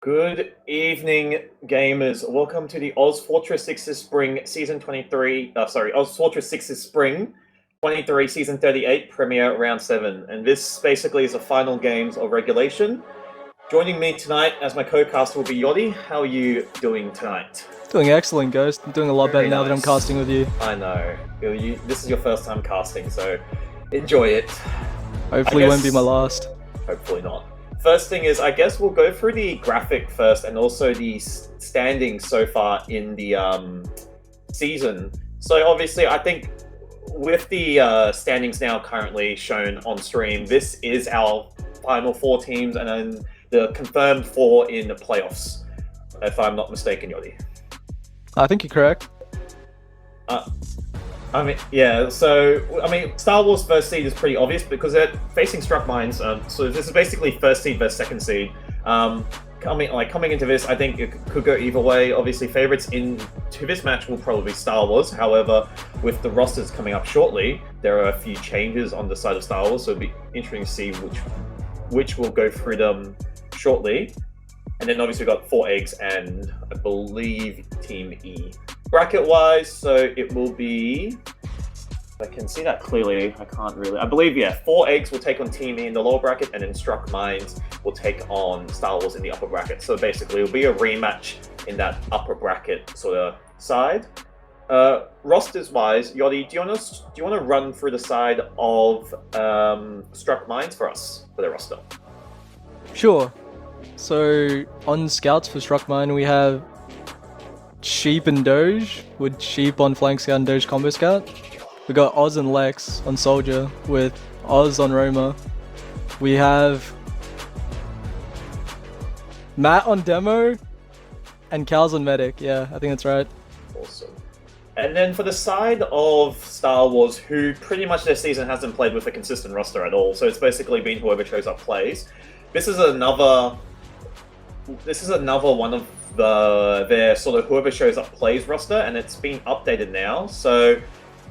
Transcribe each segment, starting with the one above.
Good evening, gamers. Welcome to the ozfortress 6's Spring Season 23. ozfortress 6's Spring 23 Season 38 Premiere Round 7. And this basically is the final games of regulation. Joining me tonight as my co-caster will be Yachty. How are you doing tonight? Doing excellent, Ghost. I'm doing a lot Very better now that I'm nice. casting with you. I know. This is your first time casting, so enjoy it. Hopefully it won't be my last. Hopefully not. First thing is, I guess we'll go through the graphic first and also the standings so far in the season. So obviously, I think with the standings now currently shown on stream, this is our final 4 teams and then the confirmed 4 in the playoffs, if I'm not mistaken, Yodi. I think you're correct. Star Wars first seed is pretty obvious because they're facing Struck Mines. So this is basically first seed versus second seed. Coming into this, I think it could go either way. Obviously, favorites into this match will probably be Star Wars. However, with the rosters coming up shortly, there are a few changes on the side of Star Wars, so it'll be interesting to see which will go through them shortly. And then obviously we've got 4 eggs and I believe Team E. Bracket-wise, so it will be... I can see that clearly. I can't really... I believe, 4 eggs will take on Team E in the lower bracket, and then Struck Mines will take on Star Wars in the upper bracket. So basically, it'll be a rematch in that upper bracket sort of side. Rosters-wise, Yachty, do you want to run through the side of Struck Mines for us, for the roster? Sure. So, on Scouts for Struck Mine, we have Sheep and Doge, with Sheep on Flank Scout and Doge Combo Scout. We got Oz and Lex on Soldier, with Oz on Roma. We have Matt on Demo, and Cal's on Medic. Yeah, I think that's right. Awesome. And then for the side of Star Wars, who pretty much this season hasn't played with a consistent roster at all, so it's basically been whoever shows up plays. This is another one of their sort of whoever shows up plays roster, and it's been updated now. So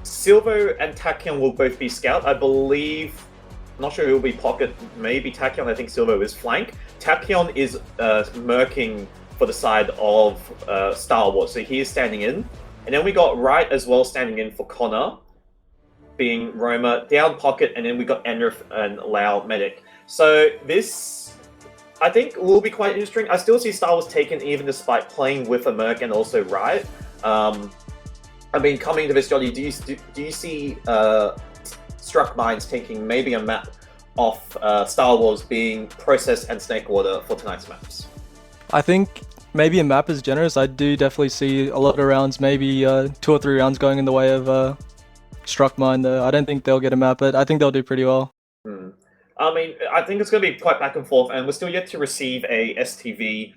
Silvo and Tachyon will both be Scout. I believe, not sure who will be Pocket, maybe Tachyon. I think Silvo is Flank. Tachyon is merking for the side of Star Wars, so he is standing in. And then we got Wright as well standing in for Connor, being Roma, down Pocket, and then we got Enrith and Lau Medic. So this, I think, will be quite interesting. I still see Star Wars taken even despite playing with a Merc and also Riot. Coming to this, Jolly, do you see Struck Mines taking maybe a map off Star Wars being Process and Snakewater for tonight's maps? I think maybe a map is generous. I do definitely see a lot of rounds, maybe 2 or 3 rounds going in the way of Struck Mine, though. I don't think they'll get a map, but I think they'll do pretty well. I think it's going to be quite back and forth, and we're still yet to receive a STV,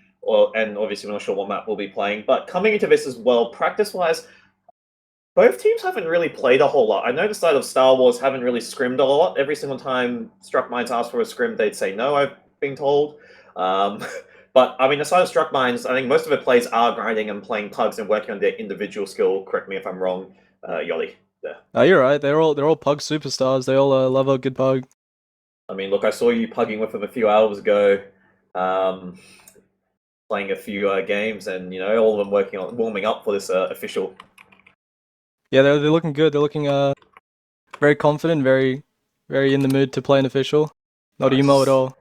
and obviously we're not sure what map we'll be playing. But coming into this as well, practice-wise, both teams haven't really played a whole lot. I know the side of Star Wars haven't really scrimmed a lot. Every single time Struck Mines asked for a scrim, they'd say no, I've been told. But, the side of Struck Mines, I think most of the plays are grinding and playing pugs and working on their individual skill. Correct me if I'm wrong, Yoli. Yeah. Oh, you're right. They're all pug superstars. They all love a good pug. Look, I saw you pugging with them a few hours ago, playing a few games, and all of them warming up for this official. Yeah, they're looking good. They're looking very confident, very in the mood to play an official. Not nice. Emo at all.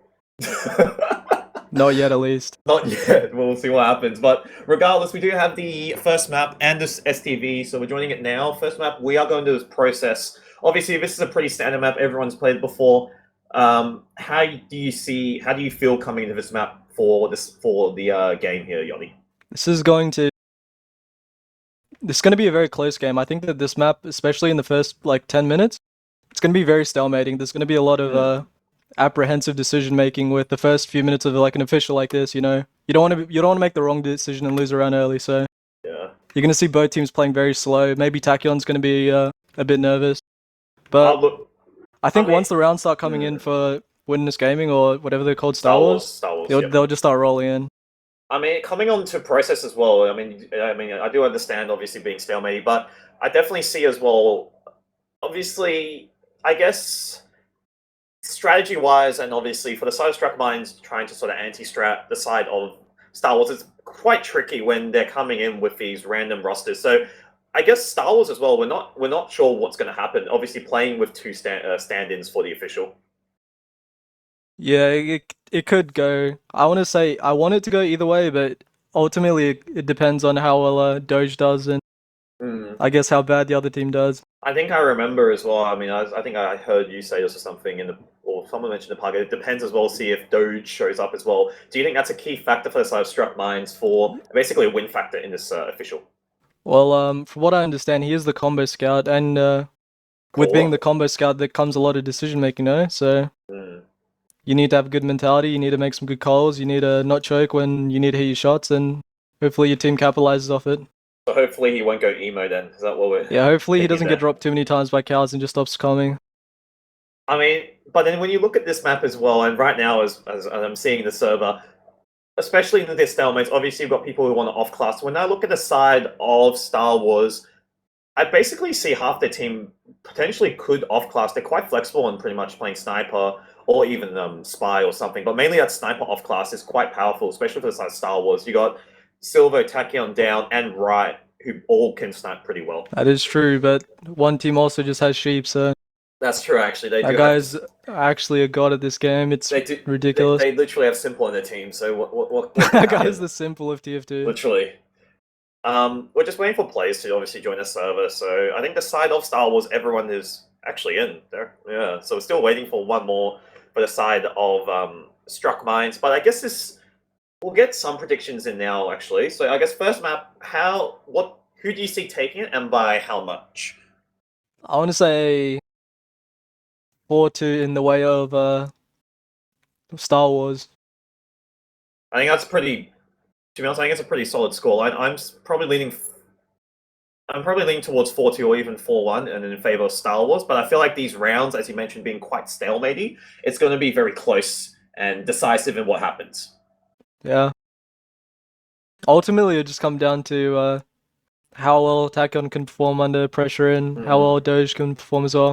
Not yet, at least. Not yet. We'll see what happens. But regardless, we do have the first map and this STV, so we're joining it now. First map, we are going to this Process. Obviously, this is a pretty standard map. Everyone's played before. How do you feel coming into this map for the game here, Yachty? This is going to be a very close game. I think that this map, especially in the first 10 minutes, it's going to be very stalemating. There's going to be a lot of apprehensive decision making with the first few minutes of an official like this. You don't want to make the wrong decision and lose around early. So yeah, you're going to see both teams playing very slow. Maybe Tachyon's going to be a bit nervous, but I think once the rounds start coming in for Witness Gaming or whatever they're called, Star Wars, they'll just start rolling in. Coming on to Process as well. I do understand obviously being stalemate, but I definitely see as well. Obviously, I guess strategy-wise, and obviously for the side of Struck Mines trying to sort of anti-strat the side of Star Wars, it's quite tricky when they're coming in with these random rosters. So I guess Star Wars as well. We're not sure what's going to happen. Obviously, playing with two stand-ins for the official. Yeah, it could go. I want to say I want it to go either way, but ultimately it depends on how well Doge does and Mm. I guess how bad the other team does. I think I remember as well. I mean, I think I heard you say this or something or someone mentioned the podcast. It depends as well. See if Doge shows up as well. Do you think that's a key factor for the side of Struck Mines for basically a win factor in this official? Well, from what I understand, he is the combo scout, and with being Core. the combo scout, there comes a lot of decision making, no? So Mm. you need to have good mentality. You need to make some good calls. You need to not choke when you need to hit your shots, and hopefully your team capitalizes off it. So hopefully he won't go emo then. Is that what we're Yeah, hopefully he thinking doesn't there? get dropped too many times by cows and just stops coming. I mean, but then when you look at this map as well, and right now as I'm seeing the server, especially in this stalemates, obviously you've got people who want to off class. When I look at the side of Star Wars, I basically see half their team potentially could off class. They're quite flexible and pretty much playing sniper or even spy or something. But mainly that sniper off class is quite powerful, especially for the side of Star Wars. You got Silver, Tachyon, Down, and Wright, who all can snipe pretty well. That is true, but one team also just has sheep, so That's true. Actually, they that do guy's have. actually a god at this game. It's They do. ridiculous. They literally have Simple on their team. So what can That guy's happen? the simple of TF2. Literally. We're just waiting for players to obviously join the server. So I think the side of Star Wars, everyone is actually in there. Yeah. So we're still waiting for one more for the side of Struck Mines. But I guess this we'll get some predictions in now. Actually, so I guess first map, who do you see taking it and by how much? I want to say 4-2 in the way of Star Wars. I think that's pretty. To be honest, I think it's a pretty solid score. I'm probably leaning. I'm probably leaning towards 4-2 or even 4-1 and in favor of Star Wars, but I feel like these rounds, as you mentioned, being quite stalematey, it's going to be very close and decisive in what happens. Yeah. Ultimately, it just come down to how well Tachyon can perform under pressure and how well Doge can perform as well.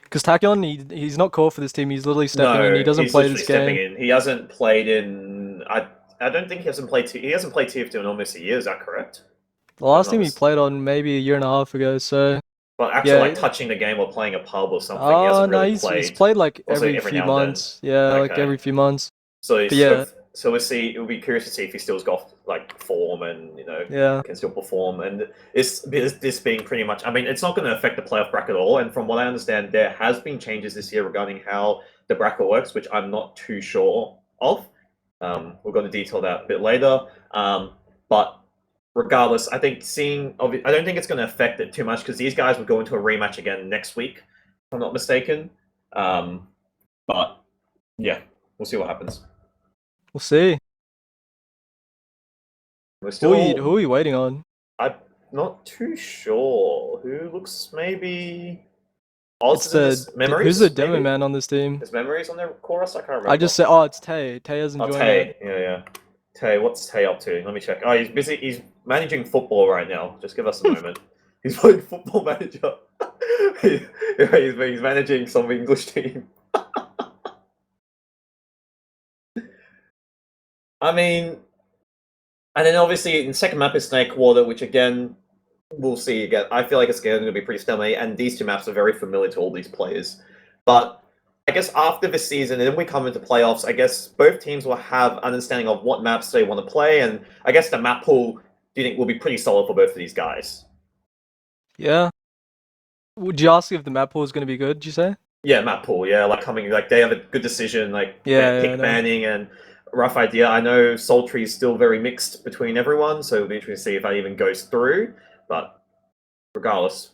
Because Tachyon, he's not core for this team. He's literally stepping in. He doesn't he's play literally this stepping game. in. He hasn't played in. I don't think he hasn't played. He hasn't played TF2 in almost a year. Is that correct? The last team he played on maybe a year and a half ago. So Well, actually, like yeah. touching the game or playing a pub or something, he Oh hasn't no, really he's played. played like Also, every every few now and then. months. Yeah, like Okay. every few months. So But yeah. So we'll see. It'll be curious to see if he still's got like form and Yeah. can still perform. And this being pretty much. I mean, it's not going to affect the playoff bracket at all. And from what I understand, there has been changes this year regarding how the bracket works, which I'm not too sure of. We're going to detail that a bit later. But regardless, I think I don't think it's going to affect it too much because these guys will go into a rematch again next week, if I'm not mistaken. But yeah, we'll see what happens. We'll see. We're still. Who are you waiting on? I'm not too sure. Who looks maybe. Oz It's is in his memories. who's the demo maybe? man on this team? His memories on their chorus. I can't remember. I just said, oh, it's Tay. Tay hasn't Oh, joined Tay. yet. Yeah. Tay, what's Tay up to? Let me check. Oh, he's busy. He's managing football right now. Just give us a moment. He's playing football manager. He's managing some English team. I mean, and then obviously in second map is Snake Water, which again we'll see again. I feel like it's going to be pretty stamina, and these two maps are very familiar to all these players. But I guess after this season, and then we come into playoffs, I guess both teams will have understanding of what maps they want to play, and I guess the map pool, do you think, will be pretty solid for both of these guys? Yeah. Would you ask if the map pool is going to be good? Did you say? Yeah, map pool. Yeah, like they have a good decision, like pick banning and rough idea. I know Sultry is still very mixed between everyone, so it'll be interesting to see if that even goes through. But regardless,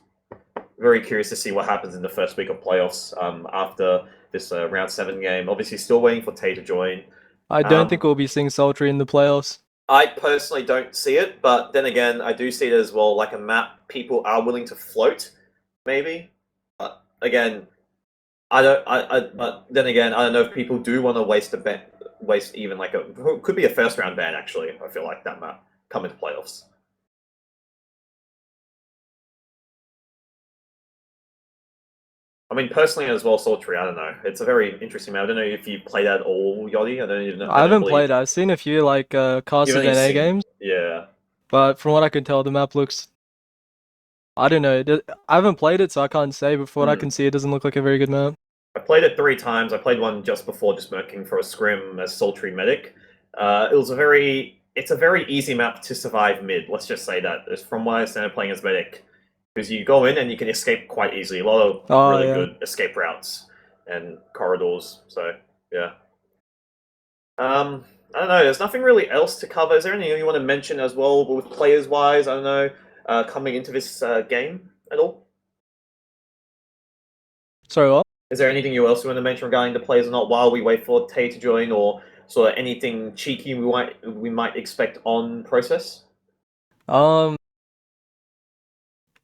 very curious to see what happens in the first week of playoffs after this round 7 game. Obviously, still waiting for Tay to join. I don't think we'll be seeing Sultry in the playoffs. I personally don't see it, but then again, I do see it as well like a map people are willing to float, maybe. But again, but then again, I don't know if people do want to waste even like could be a first round ban actually. I feel like that map come into playoffs. I mean, personally as well, Sultry, I don't know. It's a very interesting map. I don't know if you played that at all, Yachty. I don't even know. I I don't haven't believe played it. I've seen a few like you've casted only NA seen. games, Yeah. but from what I can tell, the map looks. I don't know. I haven't played it, so I can't say. But from what I can see, it doesn't look like a very good map. I played it 3 times. I played one just before, just working for a scrim as Sultry Medic. It's a very easy map to survive mid. Let's just say that. It's from what I started playing as Medic, because you go in and you can escape quite easily. A lot of really Yeah. good escape routes and corridors. So yeah. I don't know. There's nothing really else to cover. Is there anything you want to mention as well with players wise? I don't know. Coming into this game at all? Sorry, what? Is there anything else you want to mention regarding the players or not while we wait for Tay to join, or sort of anything cheeky we might expect on process? I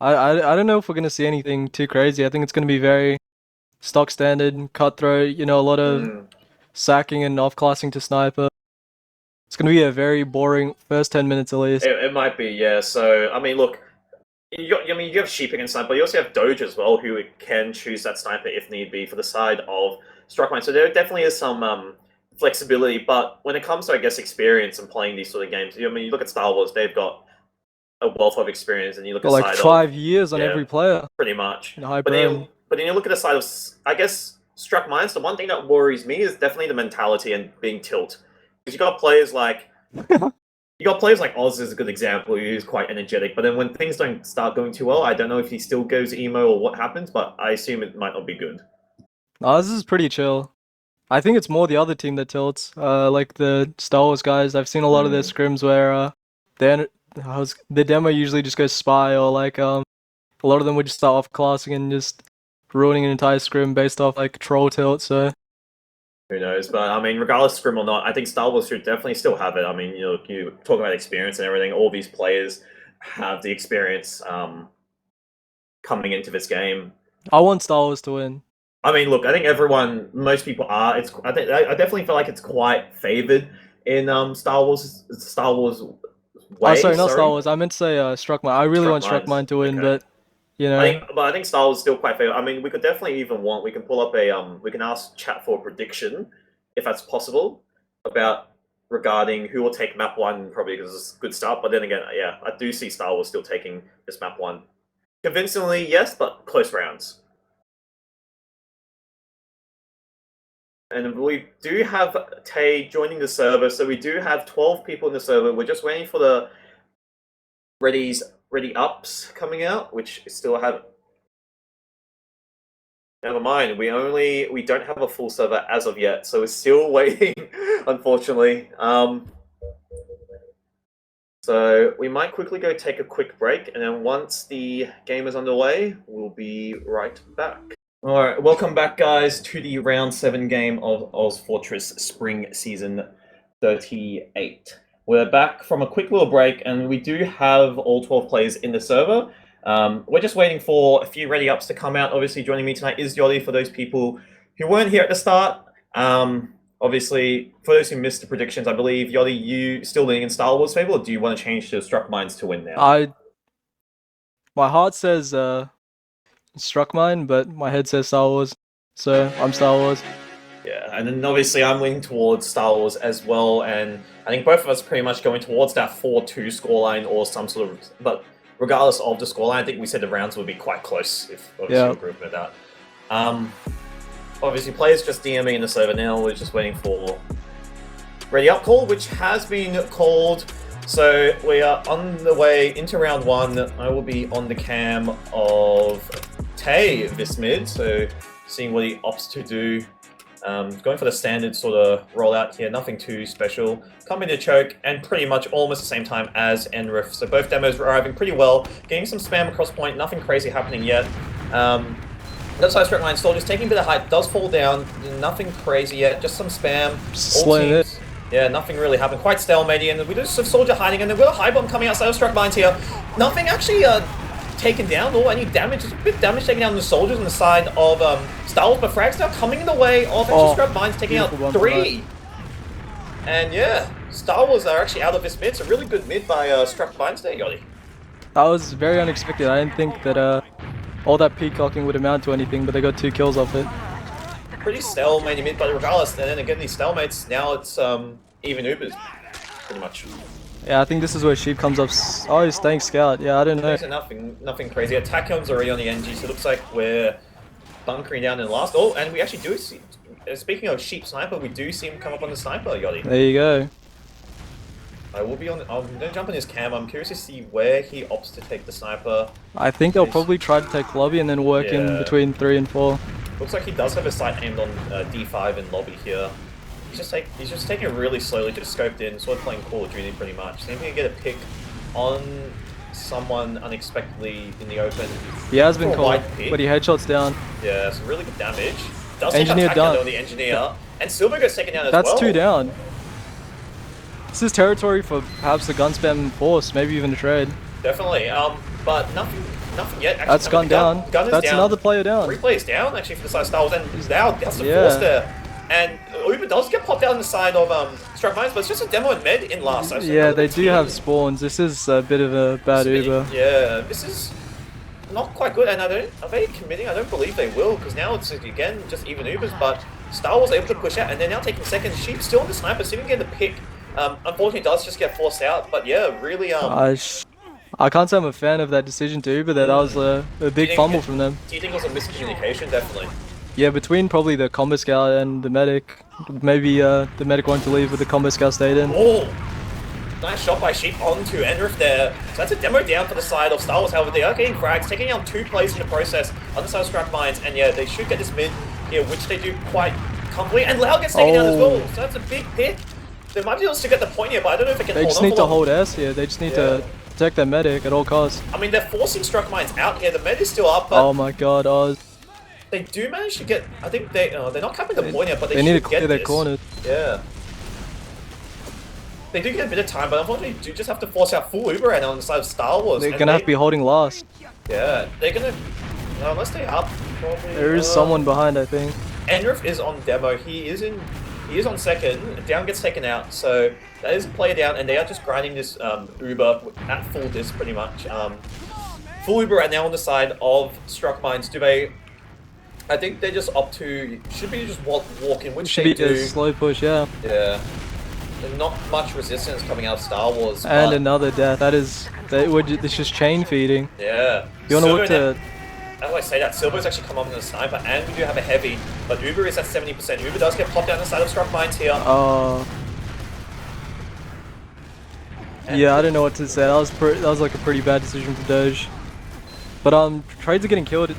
don't know if we're gonna see anything too crazy. I think it's gonna be very stock standard, cutthroat. You know, a lot of sacking and off-classing to sniper. It's gonna be a very boring first 10 minutes at least. It might be, yeah. So I mean, look, you have Sheeping and Sniper, but you also have Doge as well, who can choose that sniper if need be for the side of Struckmine. So there definitely is some flexibility, but when it comes to, I guess, experience and playing these sort of games, I mean, you look at Star Wars, they've got a wealth of experience, and you look at like 5 years on every player. Pretty much. High but then you look at the side of, I guess, Struck Minds, the one thing that worries me is definitely the mentality and being tilt. Because you got players like Oz is a good example, who's quite energetic, but then when things don't start going too well, I don't know if he still goes emo or what happens, but I assume it might not be good. Oz is pretty chill. I think it's more the other team that tilts. Like the Star Wars guys, I've seen a lot of their scrims where the demo usually just goes spy, or like a lot of them would just start off classing and just ruining an entire scrim based off like troll tilt. So who knows? But I mean, regardless scrim or not, I think Star Wars should definitely still have it. I mean, you talk about experience and everything. All these players have the experience coming into this game. I want Star Wars to win. I mean, look, I think most people are. I definitely feel like it's quite favored in Star Wars. Way, sorry, not Star Wars. I meant to say Struckmine. I really want Struckmine to win, but you know. I think Star Wars is still quite favored. I mean, we could definitely we can pull up we can ask chat for a prediction, if that's possible, regarding who will take map 1, probably because it's a good start. But then again, yeah, I do see Star Wars still taking this map 1. Convincingly, yes, but close rounds. And we do have Tay joining the server, so we do have 12 people in the server. We're just waiting for the ready ups coming out, which still have. Never mind. We don't have a full server as of yet, so we're still waiting. Unfortunately, so we might quickly go take a quick break, and then once the game is underway, we'll be right back. All right, welcome back, guys, to the round 7 game of ozfortress Spring Season 38. We're back from a quick little break, and we do have all 12 players in the server. We're just waiting for a few ready ups to come out. Obviously, joining me tonight is Yachty, for those people who weren't here at the start. Obviously, for those who missed the predictions, I believe, Yachty, you still leaning in Star Wars favor, or do you want to change to Struck Minds to win now? My heart says Struckmine, but my head says Star Wars, so I'm Star Wars. Yeah, and then obviously I'm leaning towards Star Wars as well, and I think both of us pretty much going towards that 4-2 scoreline or some sort of. But regardless of the scoreline, I think we said the rounds would be quite close if obviously we're grouping it out. Obviously, players just DMing in the server now. We're just waiting for ready up call, which has been called. So we are on the way into round 1. I will be on the cam of Tay this mid, so seeing what he opts to do. Going for the standard sort of rollout here, nothing too special. Coming to choke, and pretty much almost the same time as Enrif. So both demos are arriving pretty well. Getting some spam across point, nothing crazy happening yet. Left side straight line, Soldiers taking a bit of height, does fall down. Nothing crazy yet, just some spam. All teams, yeah, nothing really happened. Quite stalemating, and we just have Soldier hiding, and then with a high bomb coming outside of Struck Mines here. Nothing actually taken down or any damage. Just a bit of damage taken down the Soldiers on the side of Star Wars, but Frags now coming in the way of extra Struck Mines, taking out 3. And yeah, Star Wars are actually out of this mid. It's a really good mid by Struck Mines there, Yachty. That was very unexpected. I didn't think that all that peacocking would amount to anything, but they got 2 kills off it. Pretty stalemate mid, but regardless, and then again these stalemates, now it's even Ubers, pretty much. Yeah, I think this is where Sheep comes up. Oh, he's staying scout. Yeah, I don't know. Nothing crazy. Tachyon's already on the NG, so it looks like we're bunkering down in the last. Oh, and we actually do see, speaking of Sheep Sniper, we do see him come up on the Sniper, Yachty. There you go. I'm gonna jump on his cam. I'm curious to see where he opts to take the Sniper. I think they'll probably try to take lobby and then work in between 3 and 4. Looks like he does have a sight aimed on D5 in lobby here. He's just taking it really slowly, just scoped in, sort of playing Call of Duty pretty much. Seeing if he can get a pick on someone unexpectedly in the open. He has been called, but he headshots down. Yeah, some really good damage. Does Engineer down. On the Engineer, and Silver goes second down as That's well. 2 down. This is territory for perhaps the gun spam force, maybe even a trade. Definitely, but nothing yet. Actually, that's gun down. Gun is that's down. Another player down. 3 players down actually for the side of Star Wars, and now that's the force there. And Uber does get popped out on the side of Struck Mines, but it's just a demo and med in last. So yeah, they do have spawns. This is a bit of a bad Uber. Yeah, this is not quite good, and are they committing? I don't believe they will, because now it's again just even Ubers, but Star Wars able to push out, and they're now taking second. Sheep still on the Sniper, so even get the pick. Unfortunately, does just get forced out, but yeah, really. I can't say I'm a fan of that decision to Uber. That was a big fumble from them. Do you think it was a miscommunication? Definitely. Yeah, between probably the combo scout and the medic. Maybe the medic wanted to leave, but the combo scout stayed in. Oh, nice shot by Sheep onto Enrif there. So that's a demo down for the side of Star Wars. However, they are getting frags, taking out 2 plays in the process on the side of Struck Mines, and yeah, they should get this mid here, which they do quite comfortably. And Lau gets taken out as well, so that's a big hit. They might be able to get the point here, but I don't know if they can hold on. They just need to hold S here. They just need to protect their medic at all costs. I mean, they're forcing Struck Mines out here. The med is still up, but oh my god, Oz. They do manage to get. I think they're not capping the point yet, but they need to get clear their this. corners. Yeah. They do get a bit of time, but unfortunately, you do just have to force out full Uber right now on the side of Star Wars. They're gonna have to be holding last. Yeah, they're gonna. No, unless they up, probably. There is someone behind, I think. Enrif is on demo. He is on second. Down gets taken out, so that is a player down, and they are just grinding this Uber at full disc pretty much. Full Uber right now on the side of Struck Mines. Do they? I think they just opt to should be just walk in, which they do. A slow push, yeah. Yeah. There's not much resistance coming out of Star Wars. And another death. That is, this is chain feeding. Yeah. You want to look to. How do I say that? Silver's actually come up in the Sniper, and we do have a heavy, but Uber is at 70%. Uber does get popped down the side of Struck Mines here. Yeah, I don't know what to say. That was like a pretty bad decision for Doge. But trades are getting killed.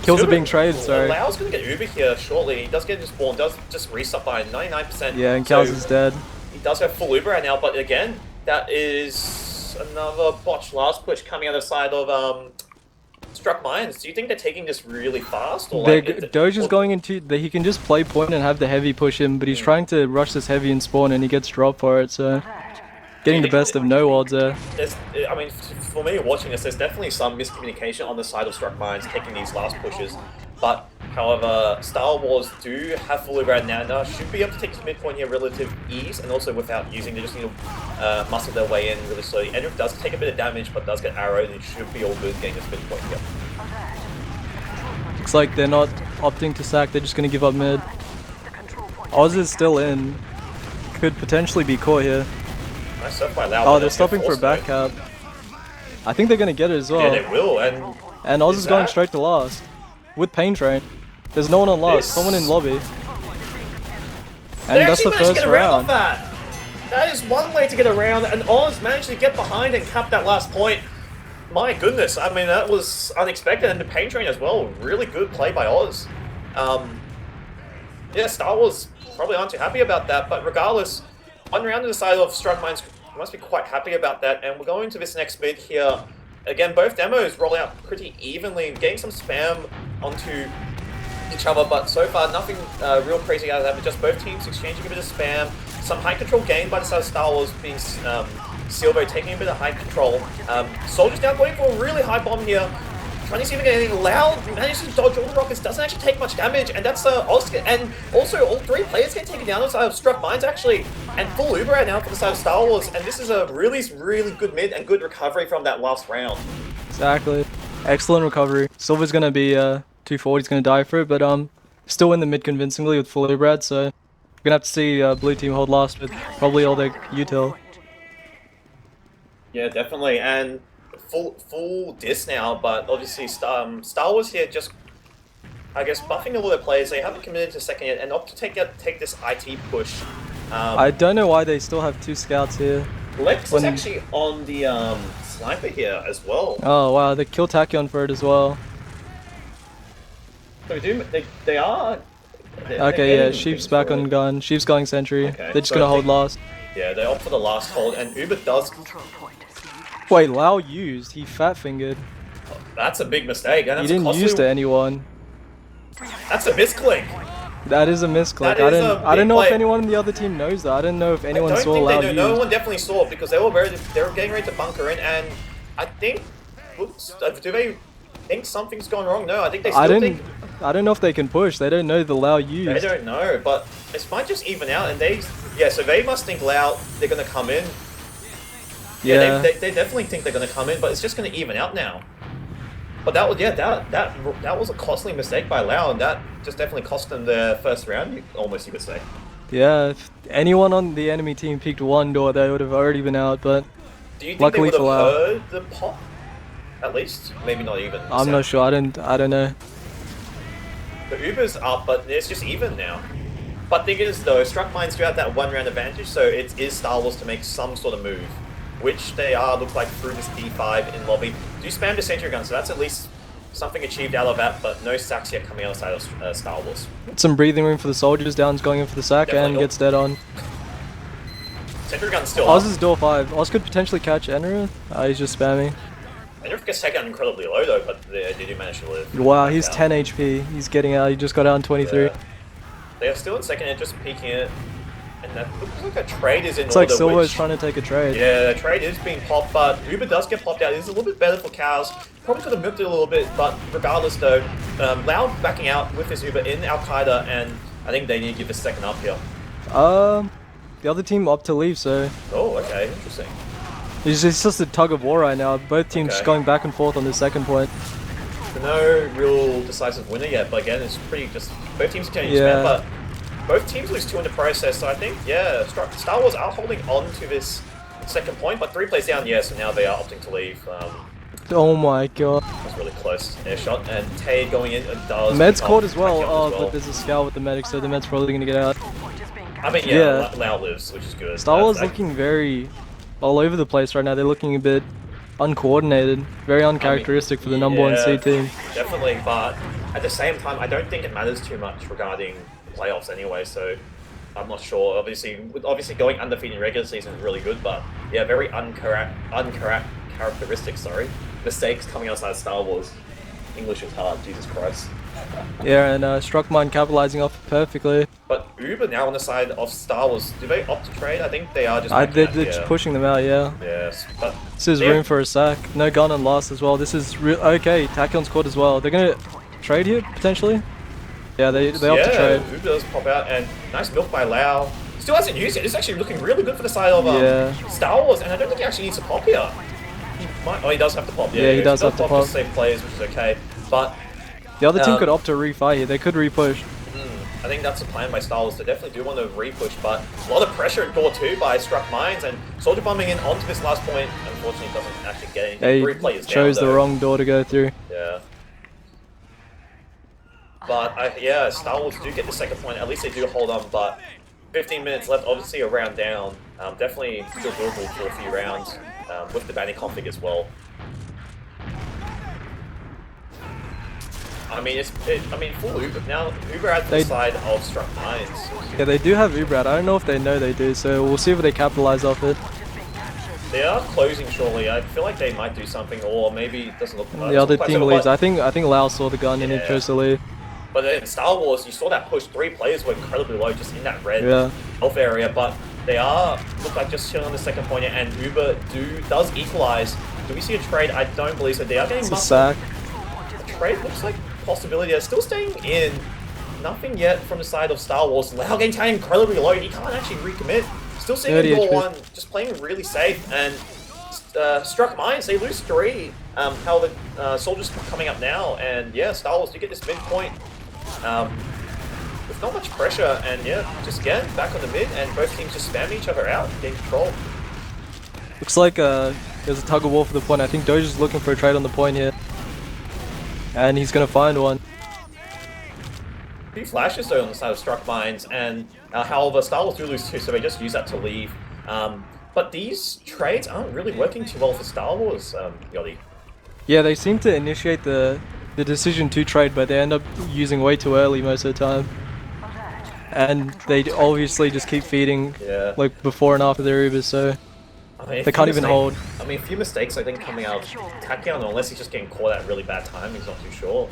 Kills are being traded, sorry. Lau's gonna get Uber here shortly. He does get his spawn, does just resup by 99%. Yeah, and Cows is dead. He does have full Uber right now, but again, that is another botched last push coming out of the side of Struck Mines. Do you think they're taking this really fast? Or like, Doge is going into he can just play point and have the heavy push him, but he's trying to rush this heavy and spawn, and he gets dropped for it. So getting the best of no odds there. I mean, for me watching this, there's definitely some miscommunication on the side of Struck Mines taking these last pushes. But, however, Star Wars do have full Uber now, should be able to take this midpoint here relative ease, and also without using, they just need to muscle their way in really slowly. Enrif does take a bit of damage, but does get arrowed, and it should be all good getting this midpoint here. Looks like they're not opting to sack, they're just going to give up mid. Oz is still in. Could potentially be caught here. Nice stuff by Lau. Oh, they're stopping for a back cap. I think they're going to get it as well. Yeah, they will, and Oz is going straight to last. With Pain Train. There's no one on last, someone in lobby. And that's the first round. That is one way to get around, and Oz managed to get behind and cap that last point. My goodness, I mean, that was unexpected, and the Pain Train as well. Really good play by Oz. Yeah, Star Wars probably aren't too happy about that, but regardless, one round to the side of Struck Mines must be quite happy about that, and we're going to this next mid here. Again, both demos roll out pretty evenly, getting some spam onto each other, but so far nothing real crazy out of that, but just both teams exchanging a bit of spam. Some high control gained by the side of Star Wars, being Silvo taking a bit of high control. Soldiers now going for a really high bomb here, trying to see if we can get anything. Loud manages to dodge all the rockets, doesn't actually take much damage, and that's Oscar. And also, all 3 players get taken down on the side of Struck Mines actually, and full Uber right now for the side of Star Wars. And this is a really, really good mid and good recovery from that last round. Exactly. Excellent recovery. Silver's gonna be too forward. He's gonna die for it, but still in the mid convincingly with full Ubrad. So we're gonna have to see blue team hold last with probably all their util. Yeah, definitely, and full diss now, but obviously Star Wars here just, I guess, buffing all their players. They haven't committed to second yet, and opt to take this IT push. I don't know why they still have 2 scouts here. Lex is actually on the sniper here as well. Oh wow, they kill Tachyon for it as well. So they are. Okay, yeah, Sheep's back on gun. Sheep's going sentry. Okay, They're just gonna hold last. Yeah, they opt for the last hold, and Uber does. Wait, Lao used. He fat fingered. That's a big mistake. And He that's didn't use to anyone. That's a misclick. That is a misclick. I don't know if anyone in the other team knows that. I don't know if anyone saw Lao use. No one definitely saw it because they were getting ready to bunker in, and I think, do they think something's gone wrong? No, I think they still think. I don't know if they can push. They don't know the Lao used. They don't know, but this might just even out, and so they must think Lao, they're gonna come in. Yeah, they definitely think they're gonna come in, but it's just gonna even out now. But that was a costly mistake by Lao, and that just definitely cost them their first round, almost you could say. Yeah, if anyone on the enemy team peeked one door, they would have already been out, but do you think luckily they would for have Lao. heard the pop? At least? Maybe not even. I'm not sure, I don't know. The Uber's up, but it's just even now. But thing is though, Struck Mines do have that 1 round advantage, so it is Star Wars to make some sort of move. Which they look like through this D5 in lobby. Do spam the sentry gun, so that's at least something achieved out of that, but no sacks yet coming outside of Star Wars. Some breathing room for the soldiers. Down's going in for the sack Definitely and gets dead on. Sentry gun's still Oz up. is door 5. Oz could potentially catch Enra. He's just spamming. Enra gets taken incredibly low though, but they do manage to live. Wow, he's 10 HP. He's getting out. He just got out in 23. Yeah. They are still in second and just peeking it. And that looks like a trade is in order. It's like Silver is trying to take a trade. Yeah, the trade is being popped, but Uber does get popped out. It's a little bit better for cows. Probably could have milked it a little bit, but regardless though, Lao backing out with this Uber in Al-Qaeda, and I think they need to give this second up here. The other team opt to leave, so... Oh, okay, interesting. It's just a tug of war right now. Both teams just going back and forth on the second point. No real decisive winner yet, but again, it's pretty just... Both teams are getting spam, but both teams lose 2 in the process, so I think, yeah, Star Wars are holding on to this second point, but 3 plays down, so now they are opting to leave. Oh my god. That's really close. Air shot, and Tay going in and does... Med's caught as well, but there's a scout with the medic, so the Med's probably going to get out. I mean, yeah, Lao lives, which is good. Star Wars looking very all over the place right now. They're looking a bit uncoordinated, very uncharacteristic for the number 1 seed team. Definitely, but at the same time, I don't think it matters too much regarding playoffs anyway, so I'm not sure. Obviously going undefeated in regular season is really good, but yeah, very uncharacteristic, mistakes coming outside Star Wars. English is hard, Jesus Christ. Yeah, and Struck Mine capitalizing off it perfectly. But Uber now on the side of Star Wars, do they opt to trade? I think they are just they're just pushing them out, yeah. Yes, but... This is room for a sack. No gun on last as well. This is okay, Tachyon's caught as well. They're gonna trade here, potentially? Yeah, they opt to trade. Uber does pop out, and nice milk by Lao. Still hasn't used it. It's actually looking really good for the side of Star Wars, and I don't think he actually needs to pop here. He does have to pop, yeah he does have to pop. To save players, which is okay, but... The other team could opt to refight here. They could repush. I think that's the plan by Star Wars. They definitely do want to repush, but a lot of pressure at door 2 by Struck Mines, and Soldier bombing in onto this last point. Unfortunately, doesn't actually get anything. Replay is chose the wrong door to go through. Yeah. But Star Wars do get the second point. At least they do hold on, but 15 minutes left. Obviously, a round down. Definitely still doable for a few rounds with the banning config as well. I mean, full Uber now. Uber at the side of Struck Mines. Yeah, they do have Uber out. I don't know if they know they do, so we'll see if they capitalize off it. They are closing shortly. I feel like they might do something, or maybe it doesn't look. The other team leaves. I think Lao saw the gun and he chose to leave. But in Star Wars, you saw that push. 3 players were incredibly low, just in that red health area. But they look like just chilling on the second point, and Uber does equalize. Do we see a trade? I don't believe so. They are getting a sack. The trade looks like possibility. They're still staying in. Nothing yet from the side of Star Wars. Lao getting taken incredibly low. He can't actually recommit. Still seeing door 1, just playing really safe. And struck mines. They lose 3. However, soldiers coming up now, and yeah, Star Wars do get this midpoint. With not much pressure, and yeah, just again back on the mid, and both teams just spam each other out, getting control. Looks like there's a tug of war for the point. I think Doge is looking for a trade on the point here, and he's gonna find one. A few flashes though on the side of struck mines, and however, Star Wars do lose 2, so they just use that to leave. But these trades aren't really working too well for Star Wars, Yachty. Yeah, they seem to initiate the decision to trade, but they end up using way too early most of the time. And they obviously just keep feeding like before and after their Ubers, so I mean, they can't even hold. I mean, a few mistakes I think coming out of Tachyon, unless he's just getting caught at really bad time, he's not too sure.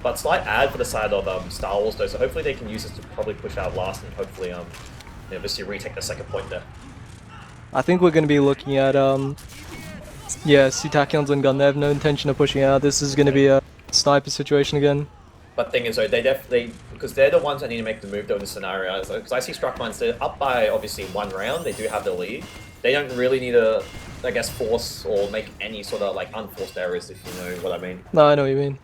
But slight ad for the side of Star Wars though, so hopefully they can use this to probably push out last and hopefully obviously retake the second point there. I think we're going to be looking at yeah, see Tachyon's on gun. They have no intention of pushing out. This is going to be a sniper situation again. But thing is though, they definitely, because they're the ones that need to make the move though in this scenario, because I see struck mines, they're up by obviously 1 round, they do have the lead. They don't really need to, I guess, force or make any sort of like unforced errors, if you know what I mean. No, I know what you mean.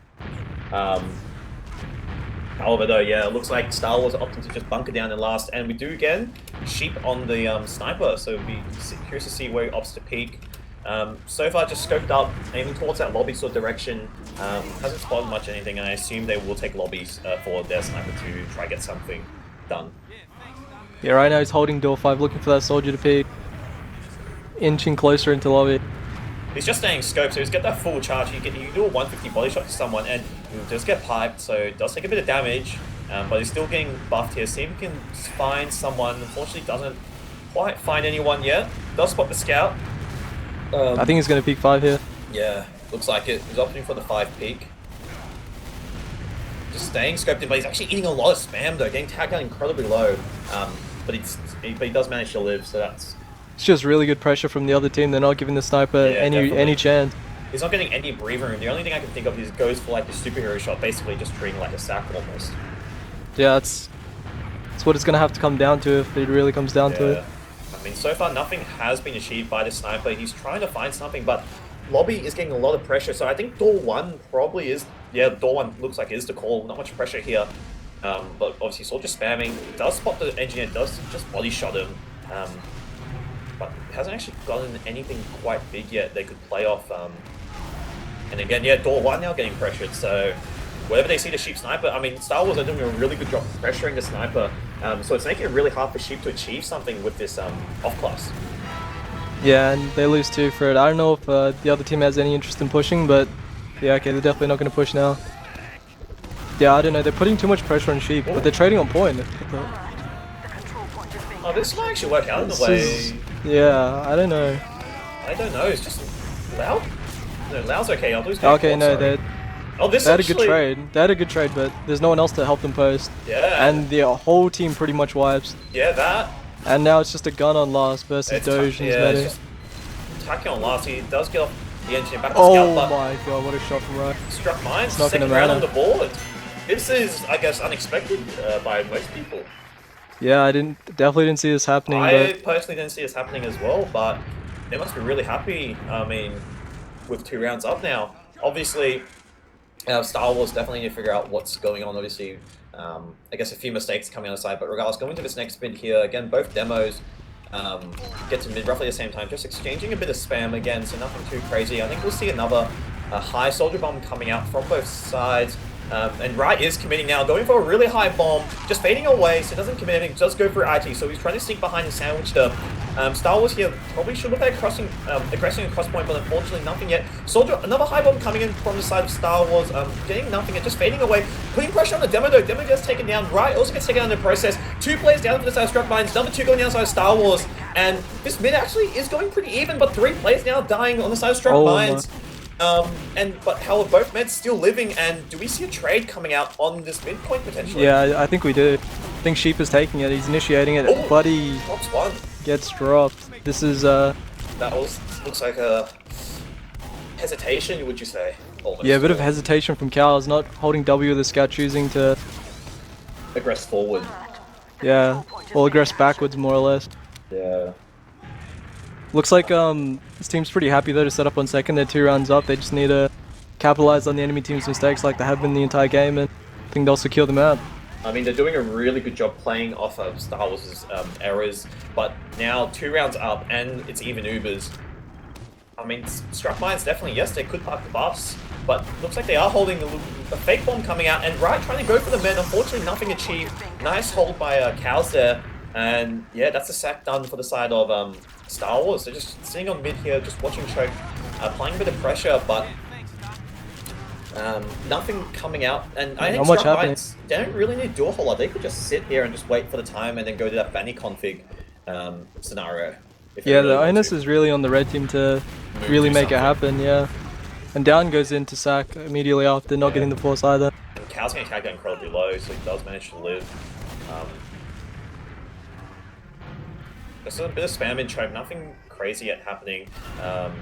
However though, yeah, it looks like Star Wars are opting to just bunker down in last, and we do again sheep on the sniper, so it'll be curious to see where he opts to peek. So far just scoped up, aiming towards that lobby sort of direction, hasn't spotted much anything, and I assume they will take lobbies for their sniper to try get something done. Yeah, right now he's holding door 5, looking for that soldier to peek. Inching closer into lobby. He's just staying scoped, so he's got that full charge. You can do a 150 body shot to someone, and he'll just get piped, so it does take a bit of damage, but he's still getting buffed here. See if he can find someone. Unfortunately, doesn't quite find anyone yet. Does spot the scout. I think he's going to peek 5 here. Yeah, looks like it. He's opting for the 5 peak. Just staying scoped in, but he's actually eating a lot of spam though, getting tagged out incredibly low. But he does manage to live, so that's... It's just really good pressure from the other team. They're not giving the sniper any chance. He's not getting any breather room. The only thing I can think of is goes for like the superhero shot, basically just treating like a sack almost. Yeah, that's what it's going to have to come down to if it really comes down to it. I mean, so far nothing has been achieved by the sniper. He's trying to find something, but lobby is getting a lot of pressure. So I think door 1 probably is, yeah, door 1 looks like is the call. Not much pressure here, but obviously soldier spamming. Does spot the engineer, does just body shot him, but hasn't actually gotten anything quite big yet they could play off. And again, yeah, door 1 now getting pressured. So wherever they see the sheep sniper, I mean, Star Wars are doing a really good job pressuring the sniper. So it's making it really hard for sheep to achieve something with this off class. Yeah, and they lose 2 for it. I don't know if the other team has any interest in pushing, but yeah, okay, they're definitely not going to push now. Yeah, I don't know, they're putting too much pressure on sheep, but they're trading on point. Oh, this might actually work out in the way. Yeah, I don't know. I don't know, it's just Lau? No, Lau's okay, I'll lose. Okay, no, they had a good trade. They had a good trade, but there's no one else to help them post. Yeah. And the whole team pretty much wipes. Yeah, that. And now it's just a gun on last versus Doge and it's just Tachyon on last. He does get off the engineer back to scout, but my god, what a shot from right. Struck mines, Second round on the board. This is, I guess, unexpected by most people. Yeah, I definitely didn't see this happening. I personally didn't see this happening as well, but they must be really happy, I mean, with 2 rounds up now. Obviously, Star Wars definitely need to figure out what's going on. Obviously, I guess a few mistakes coming on the side, but regardless, going to this next mid here, again, both demos get to mid roughly at the same time, just exchanging a bit of spam again, so nothing too crazy. I think we'll see another high soldier bomb coming out from both sides. And Wright is committing now, going for a really high bomb, just fading away, so it doesn't commit anything, does go for IT, so he's trying to sneak behind and sandwich them. Star Wars here probably should have had aggressing across point, but unfortunately nothing yet. Soldier, another high bomb coming in from the side of Star Wars, getting nothing and just fading away, putting pressure on the demo though. Demo gets taken down, Wright also gets taken down in the process. 2 players down for the side of Struck Mines, number 2 going down the side of Star Wars, and this mid actually is going pretty even, but 3 players now dying on the side of Struck Mines. But how are both meds still living, and do we see a trade coming out on this midpoint potentially? Yeah, I think we do. I think Sheep is taking it, he's initiating it, but he gets dropped. This is looks like a hesitation, would you say? Almost. Yeah, a bit of hesitation from Cal, not holding W with the scout, choosing to aggress forward. Yeah, or aggress backwards more or less. Yeah. Looks like this team's pretty happy though to set up on second. They're 2 rounds up. They just need to capitalize on the enemy team's mistakes like they have been the entire game, and I think they'll secure the map. I mean, they're doing a really good job playing off of Star Wars' errors, but now 2 rounds up and it's even Ubers. I mean, Struck Mines definitely, yes, they could park the bus, but looks like they are holding a fake bomb coming out, and right, trying to go for the men. Unfortunately, nothing achieved. Nice hold by Cows there, and yeah, that's a sack done for the side of Star Wars. They're just sitting on mid here, just watching Choke, applying a bit of pressure, but nothing coming out. And I think Struck Mines, they don't really need to do a whole lot. They could just sit here and just wait for the time and then go to that Banny config scenario. Yeah, the onus is really on the red team to really make it happen, yeah. And down goes into sack immediately after, not getting the force either. And Cal's getting attacked incredibly low, so he does manage to live. There's a bit of spam in Choke, nothing crazy yet happening.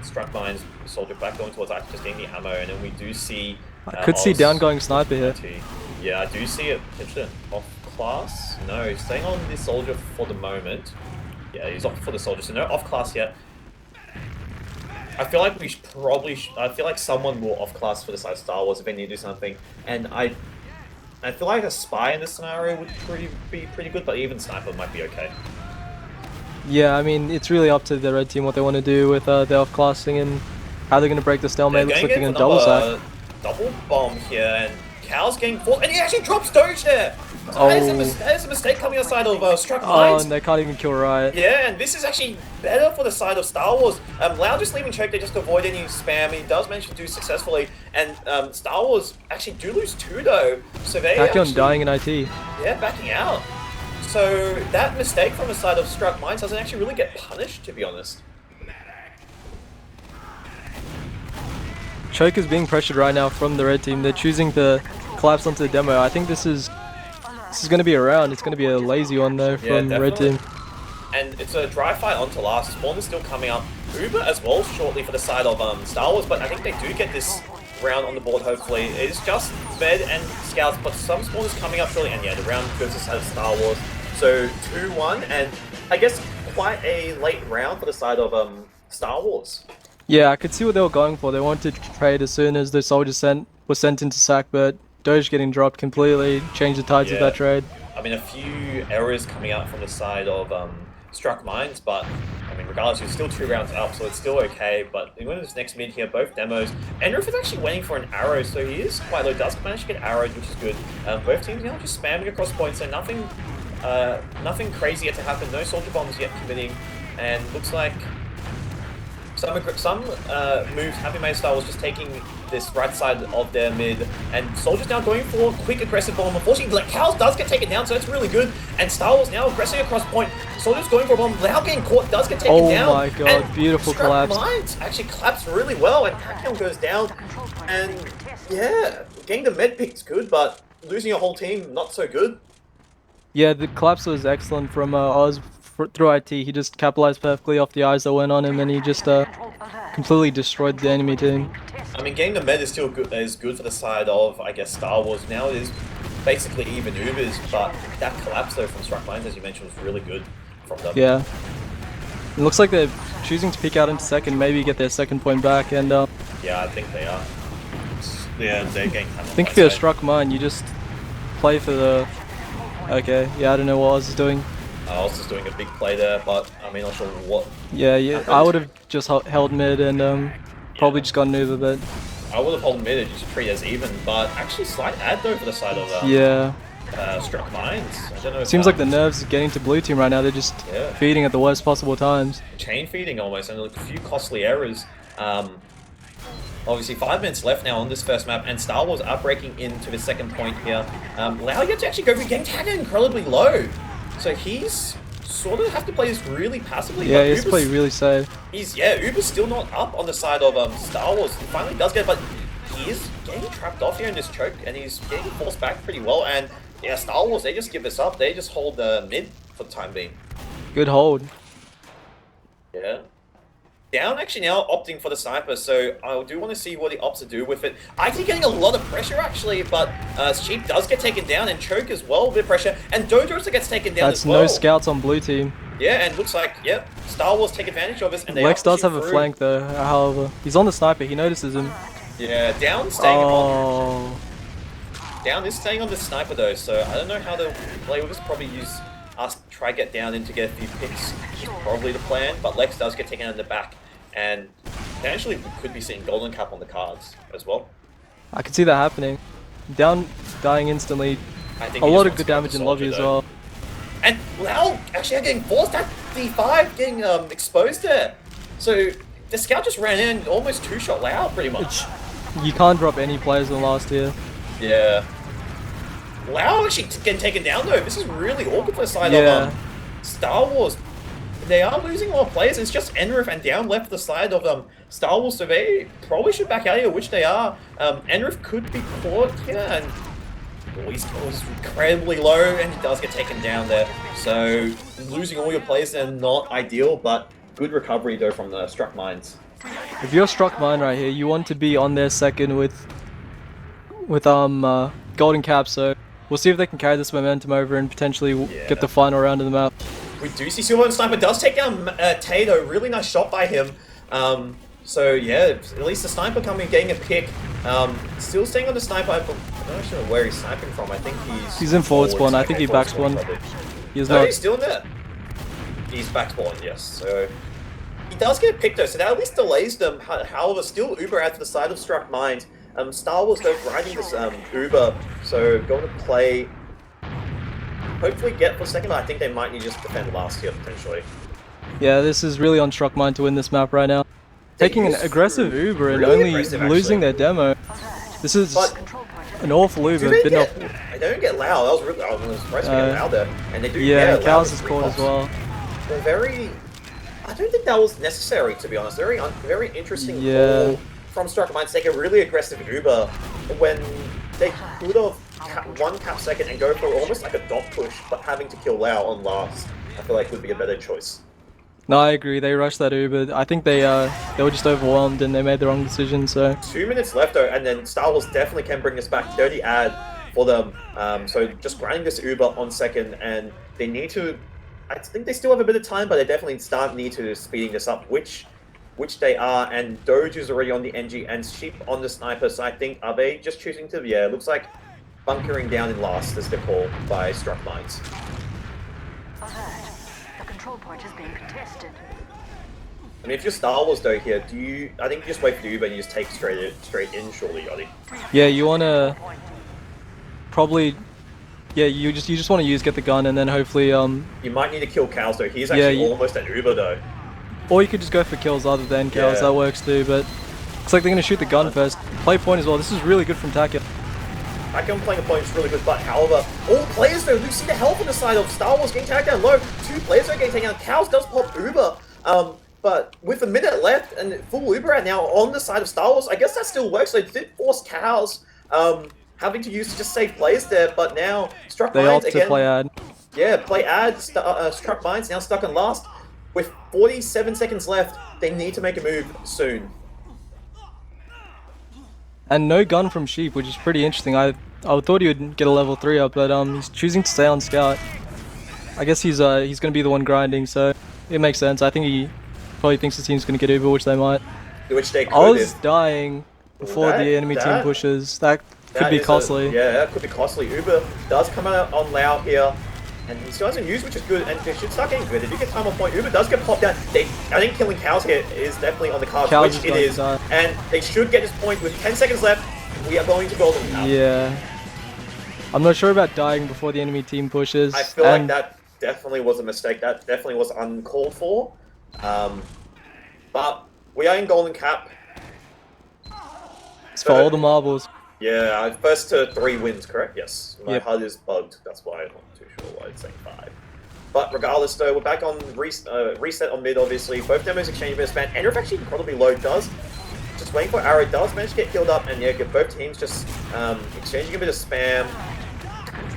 Struck Mines, Soldier back going towards Act, just getting the ammo, and then we do see... I could see down going sniper here. Yeah, I do see it. Pitched off class? No, he's staying on this Soldier for the moment. Yeah, he's off for the Soldier, so no off class yet. I feel like we I feel like someone will off class for the side of Star Wars if they need to do something, and I feel like a spy in this scenario would be pretty good, but even sniper might be okay. Yeah, I mean, it's really up to the red team what they want to do with their off classing and how they're going to break the stalemate. Looks like they're going to double sack. Double bomb here, and Cal's getting forced, and he actually drops Doge there! So that is a mistake coming outside of Struck Mines. Oh, and they can't even kill Riot. Yeah, and this is actually better for the side of Star Wars. Lau just leaving Choke there just to avoid any spam. He does manage to do successfully, and Star Wars actually do lose 2 though. So they Tachyon dying in IT. Yeah, backing out. So that mistake from the side of Struck Mines doesn't actually really get punished, to be honest. Choke is being pressured right now from the red team. They're choosing to collapse onto the demo. I think this is going to be a round. It's going to be a lazy one though from red team. And it's a dry fight onto last. Spawn is still coming up. Uber as well shortly for the side of Star Wars, but I think they do get this round on the board hopefully. It's just Fed and Scouts, but some Spawn is coming up shortly, and yeah, the round goes to the side of Star Wars. So 2-1, and I guess quite a late round for the side of Star Wars. Yeah, I could see what they were going for. They wanted to trade as soon as the soldiers was sent into sack, but Doge getting dropped completely changed the tides of that trade. I mean, a few errors coming out from the side of Struck Mines, but I mean, regardless, he's still 2 rounds up, so it's still okay. But he went to this next mid here, both demos. Enrif is actually waiting for an arrow, so he is quite low. Does manage to get arrowed, which is good. Both teams now just spamming across points, so nothing crazy yet to happen. No soldier bombs yet committing, and looks like some moves have been made. Star Wars just taking this right side of their mid, and Soldiers now going for quick aggressive bomb. Unfortunately, like Cows does get taken down, so that's really good. And Star Wars now aggressing across point. Soldiers going for a bomb. Lau getting caught, does get taken down. Oh my god, and beautiful collapse. Mines actually collapsed really well, and Tachyon goes down. And yeah, getting the med pick's good, but losing your whole team, not so good. Yeah, the collapse was excellent from Oz through IT. He just capitalized perfectly off the eyes that went on him, and he just completely destroyed the enemy team. I mean, getting the med is still good. Is good for the side of, I guess, Star Wars. Now it is basically even Ubers, but that collapse though from Struck Mines, as you mentioned, was really good from them. Yeah. It looks like they're choosing to peek out into second, maybe get their second point back, and yeah, I think they are. Yeah, they're getting. I think if you're Struck Mine, you just play for the. Okay, yeah, I don't know what Oz is doing. Oz is doing a big play there, but I mean, not sure what. Yeah, I would have just held mid and probably just gone Uber, but. I would have held mid and just treat it as even, but actually slight ad though for the side of yeah. Struck Mines. I don't know. Seems like the nerves are getting to blue team right now. They're just feeding at the worst possible times. Chain feeding almost, and a few costly errors. Obviously 5 minutes left now on this first map, and Star Wars are breaking into the second point here. Lau gets to actually go for getting tagged incredibly low. So he's sort of have to play this really passively. Yeah, he has to play really safe. Uber's still not up on the side of Star Wars. He finally does get it, but he is getting trapped off here in this choke, and he's getting forced back pretty well. And yeah, Star Wars, they just give this up. They just hold the mid for the time being. Good hold. Yeah. Down actually now opting for the sniper, so I do want to see what he opts to do with it. Actually getting a lot of pressure actually, but Sheep does get taken down, and Choke as well, a bit of pressure, and Dojo also gets taken down as well. That's no scouts on blue team. Yeah, and looks like, yep, Star Wars take advantage of this, and they Lex does have through. a flank though, however. He's on the sniper, he notices him. Yeah, Down staying on. Down is staying on the sniper though, so I don't know how they'll play with this. Probably try get Down in to get a few picks is probably the plan, but Lex does get taken out in the back, and potentially we could be seeing Golden Cap on the cards as well. I could see that happening. Down dying instantly. I think a lot of good damage in lobby as well. And Lau actually getting forced at D5, getting exposed there. So the scout just ran in, almost two-shot Lau pretty much. You can't drop any players in the last tier. Yeah. Lau actually getting taken down though. This is really awkward for the side of Star Wars. They are losing a lot of players. It's just Enrith and Down left the side of Star Wars, so they probably should back out here, which they are. Enrith could be caught here, and he's incredibly low, and he does get taken down there. So losing all your players is not ideal, but good recovery though from the struck mines. If you're struck mine right here, you want to be on their second with Golden Cap, so we'll see if they can carry this momentum over and potentially get the final round of the map. We do see Silver and Sniper does take down Tato. Really nice shot by him. So yeah, at least the Sniper coming, getting a pick. Still staying on the Sniper. I'm not sure where he's sniping from. I think he's in forward spawn. I think he back spawned. He's still in there. He's back spawned, yes. So he does get a pick though, so that at least delays them. However, still Uber out to the side of Struck Mines. Star Wars though riding this Uber, so going to play. Hopefully get for second, but I think they might need to just defend last here potentially. Yeah, this is really on Struck Mine to win this map right now. Taking an aggressive Uber and only losing their demo. This is an awful Uber. They don't get Lau. That was really, I was surprised to get Lau there. And they do yeah, Cows is caught as well. They're very... I don't think that was necessary, to be honest. Very interesting call from Struck Mine to take a really aggressive Uber when they could have one cap second and go for almost like a dot push, but having to kill Lau on last, I feel like would be a better choice. No, I agree. They rushed that Uber. I think they were just overwhelmed and they made the wrong decision. So 2 minutes left though, and then Star Wars definitely can bring us back. Dirty ad for them. So just grinding this Uber on second, and they need to. I think they still have a bit of time, but they definitely need to speeding this up, which they are. And Doge is already on the NG and Sheep on the Sniper. So I think are they just choosing to? Yeah, it looks like bunkering down in last is the call by Struck Mines. Control point is being contested. I mean, if you're Star Wars though here, I think you just wait for the Uber and you just take straight in, surely, Yachty. Yeah, you wanna probably. Yeah, you just want to get the gun and then hopefully You might need to kill Cows though. He's actually almost an Uber though. Or you could just go for kills other than Cows. That works too. But looks like they're gonna shoot the gun first. Play point as well. This is really good from Taka. Takion playing a point is really good, but however, all players though, you see the health on the side of Star Wars getting taken down low. 2 players are getting taken down. Cows does pop Uber, but with a minute left and full Uber right now on the side of Star Wars, I guess that still works. They did force Cows having to use to just save players there, but now Struck Mines again. To play ad. Yeah, play ad. Struck Mines now stuck in last with 47 seconds left. They need to make a move soon. And no gun from Sheep, which is pretty interesting. I thought he would get a level 3 up, but he's choosing to stay on Scout. I guess he's gonna be the one grinding, so it makes sense. I think he probably thinks the team's gonna get Uber, which they might. Which they could. I was dying before the enemy team pushes. That could be costly. Yeah, that could be costly. Uber does come out on Lau here, and he still hasn't used, which is good, and they should start getting good. They do get time on point. Uber does get popped down. I think killing Cows here is definitely on the cards, which it is. And they should get this point with 10 seconds left. We are going to Golden Cap. Yeah. I'm not sure about dying before the enemy team pushes. I feel like that definitely was a mistake. That definitely was uncalled for. But we are in Golden Cap. It's for all the marbles. Yeah, first to 3 wins, correct? Yes. My HUD is bugged. That's why I'm not too sure why it's saying 5. But regardless, though, we're back on reset on mid, obviously. Both demos exchange a bit of spam. Enrith actually incredibly low does. Just waiting for Arrow does manage to get killed up, and yeah, both teams just exchanging a bit of spam.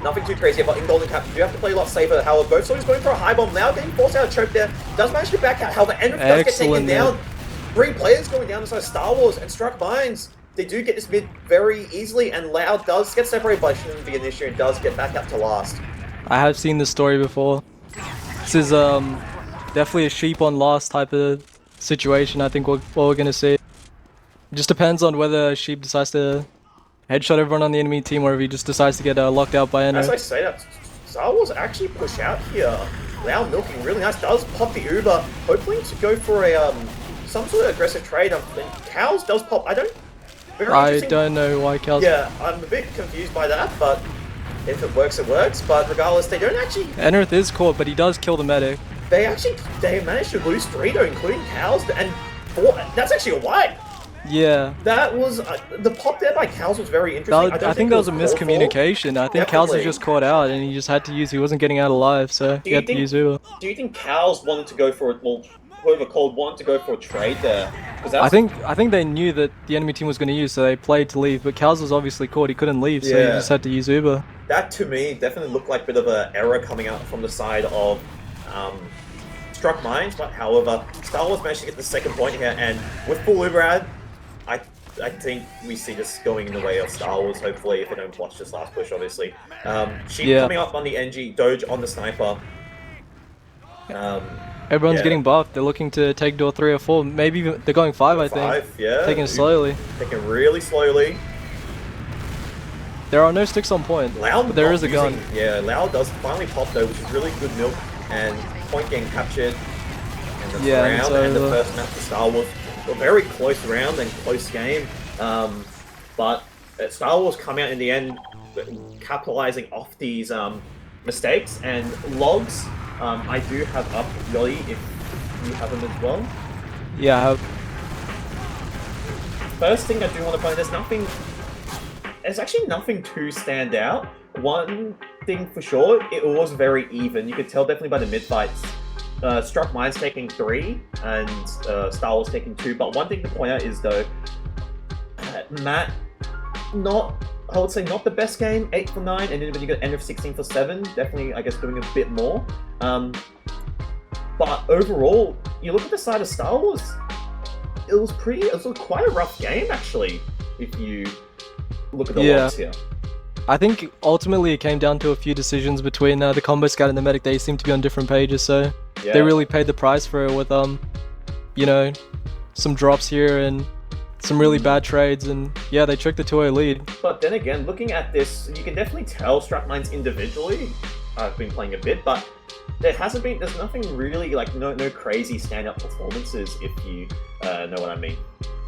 Nothing too crazy, but in Golden Cap, you do have to play a lot safer. However, both soldiers going for a high bomb now, getting forced out of choke there. Does manage to get back out. However, Enrith does get taken down. 3 players going down inside Star Wars and Struck Mines. They do get this mid very easily, and Loud does get separated by Shin the Initiator and does get back up to last. I have seen this story before. This is definitely a sheep on last type of situation. I think what we're gonna see. It just depends on whether sheep decides to headshot everyone on the enemy team, or if he just decides to get locked out by Eno. As I say that, Star Wars actually push out here. Loud milking really nice. Does pop the Uber, hopefully to go for a some sort of aggressive trade. Cows does pop. I don't know why Cows. Yeah, I'm a bit confused by that, but if it works, it works. But regardless, they don't actually. Enrith is caught, but he does kill the medic. They managed to lose 3 though, including Cows, and 4. That's actually a wipe. Yeah. That was the pop there by Cows was very interesting. I think that was a miscommunication. I think Cows was just caught out, and he just had to use. He wasn't getting out alive, so he had to use Uber. Do you think Cows wanted to go for it? Well, whoever called wanted to go for a trade there. I think they knew that the enemy team was going to use, so they played to leave. But Cows was obviously caught; he couldn't leave, so he just had to use Uber. That to me definitely looked like a bit of an error coming out from the side of Struck Mines. But however, Star Wars managed to get the second point here, and with full Uber ad, I think we see this going in the way of Star Wars. Hopefully, if they don't watch this last push, obviously. Sheep coming up on the NG, Doge on the sniper. Everyone's getting buffed. They're looking to take door 3 or 4. Maybe even, they're going 5, I think. 5, yeah. Taking it slowly. Taking really slowly. There are no sticks on point. Loud, but there is a gun. Yeah, Loud does finally pop though, which is really good milk. And point getting captured. And the round and the first map for Star Wars. A very close round and close game. But Star Wars come out in the end, capitalizing off these mistakes and logs. I do have up Yachty if you have them as well. Yeah, I have. First thing I do want to point, there's actually nothing to stand out. One thing for sure, it was very even. You could tell definitely by the mid fights. Struck Mines taking 3 and Star Wars taking 2. But one thing to point out is though, Matt, I would say not the best game, 8 for 9, and then when you get Enrith 16 for 7, definitely I guess doing a bit more. But overall, you look at the side of Star Wars, it was quite a rough game actually, if you look at the logs here. I think ultimately it came down to a few decisions between the combo scout and the medic. They seem to be on different pages, so they really paid the price for it with you know, some drops here and some really bad trades, and yeah, they took the 2-0 lead. But then again, looking at this, you can definitely tell Struck Mines individually. I've been playing a bit, but there's nothing really, like, no crazy stand-up performances, if you know what I mean.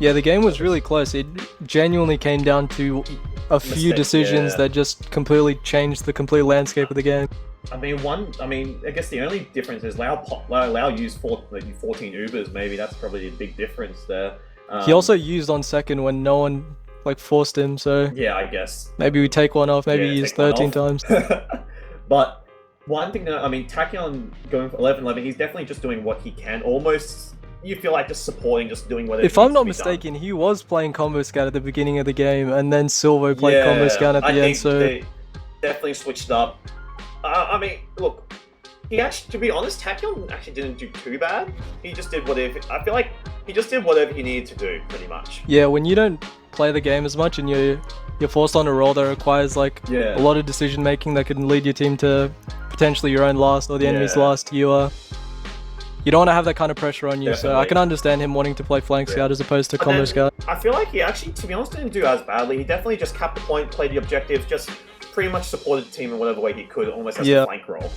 Yeah, the game was really close. It genuinely came down to a few decisions that just completely changed the complete landscape of the game. I guess the only difference is Lau used 14 Ubers, maybe. That's probably a big difference there. He also used on second when no one forced him, so yeah, I guess maybe we take one off. Maybe he used 13 times. But one thing that Tachyon going for 11-11, he's definitely just doing what he can. Almost, you feel like just supporting, just doing whatever. If I'm not mistaken, he was playing Combo Scout at the beginning of the game, and then Silvo played Combo Scout at the end. So they definitely switched up. Look. To be honest, Tachyon actually didn't do too bad. He just did whatever. I feel like he just did whatever he needed to do, pretty much. Yeah, when you don't play the game as much and you're forced on a role that requires a lot of decision making that can lead your team to potentially your own last or the enemy's last, you don't want to have that kind of pressure on you. Definitely. So I can understand him wanting to play Flank Scout as opposed to Combo Scout. I feel like he actually, to be honest, didn't do as badly. He definitely just capped the point, played the objectives, just pretty much supported the team in whatever way he could, almost as a flank role.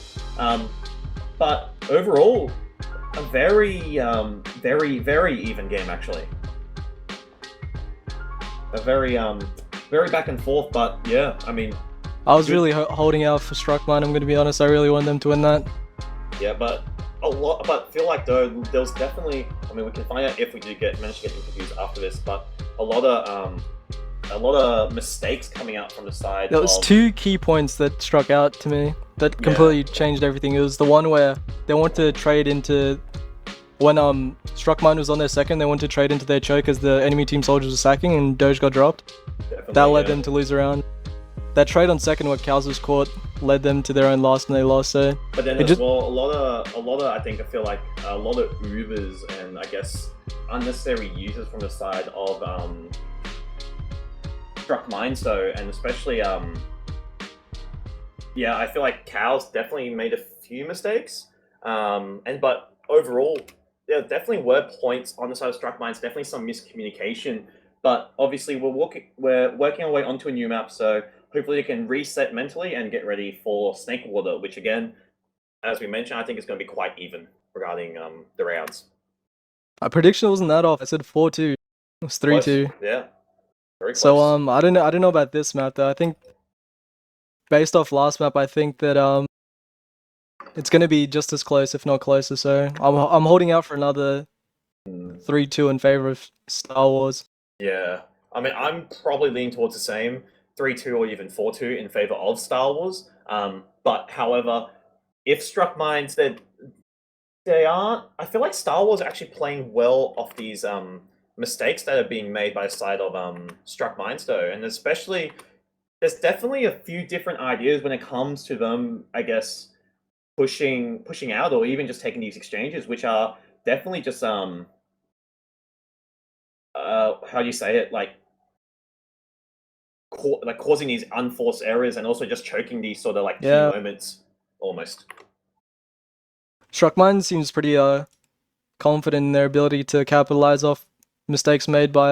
But overall, a very, very even game actually. A very back and forth, but yeah, I was really holding out for Struck Mine, I'm going to be honest. I really want them to win that. Yeah, but I feel like though, there was definitely, we can find out if we do manage to get interviews after this, but a lot of mistakes coming out from the side. There was 2 key points that struck out to me that completely changed everything. It was the one where they want to trade into, when Struck Mine was on their second, they wanted to trade into their choke as the enemy team soldiers were sacking and Doge got dropped. That led them to lose a round. that trade on second where Cows was caught led them to their own loss and they lost. So But then it as just well, a lot of I think I feel like a lot of Ubers and I guess unnecessary users from the side of Struck Minds though, and especially yeah, I feel like Cows definitely made a few mistakes. But overall, there definitely were points on the side of Struck Minds, definitely some miscommunication. But obviously, we're working our way onto a new map, so hopefully we can reset mentally and get ready for Snake Water, which again, as we mentioned, I think is going to be quite even regarding the rounds. my prediction wasn't that off. I said 4-2. It was 3-2. Yeah, very close. So I don't know about this map though. I think based off last map, I think that it's gonna be just as close, if not closer. So I'm holding out for another 3-2 in favor of Star Wars. Yeah, I mean, I'm probably leaning towards the same 3-2 or even 4-2 in favor of Star Wars. But however, if Struck Minds, they aren't. I feel like Star Wars are actually playing well off these mistakes that are being made by the side of Struck Minds, though, and especially there's definitely a few different ideas when it comes to them. I guess pushing out or even just taking these exchanges, which are definitely just how do you say it, like causing these unforced errors and also just choking these sort of like key moments almost. Struck Minds seems pretty confident in their ability to capitalize off mistakes made by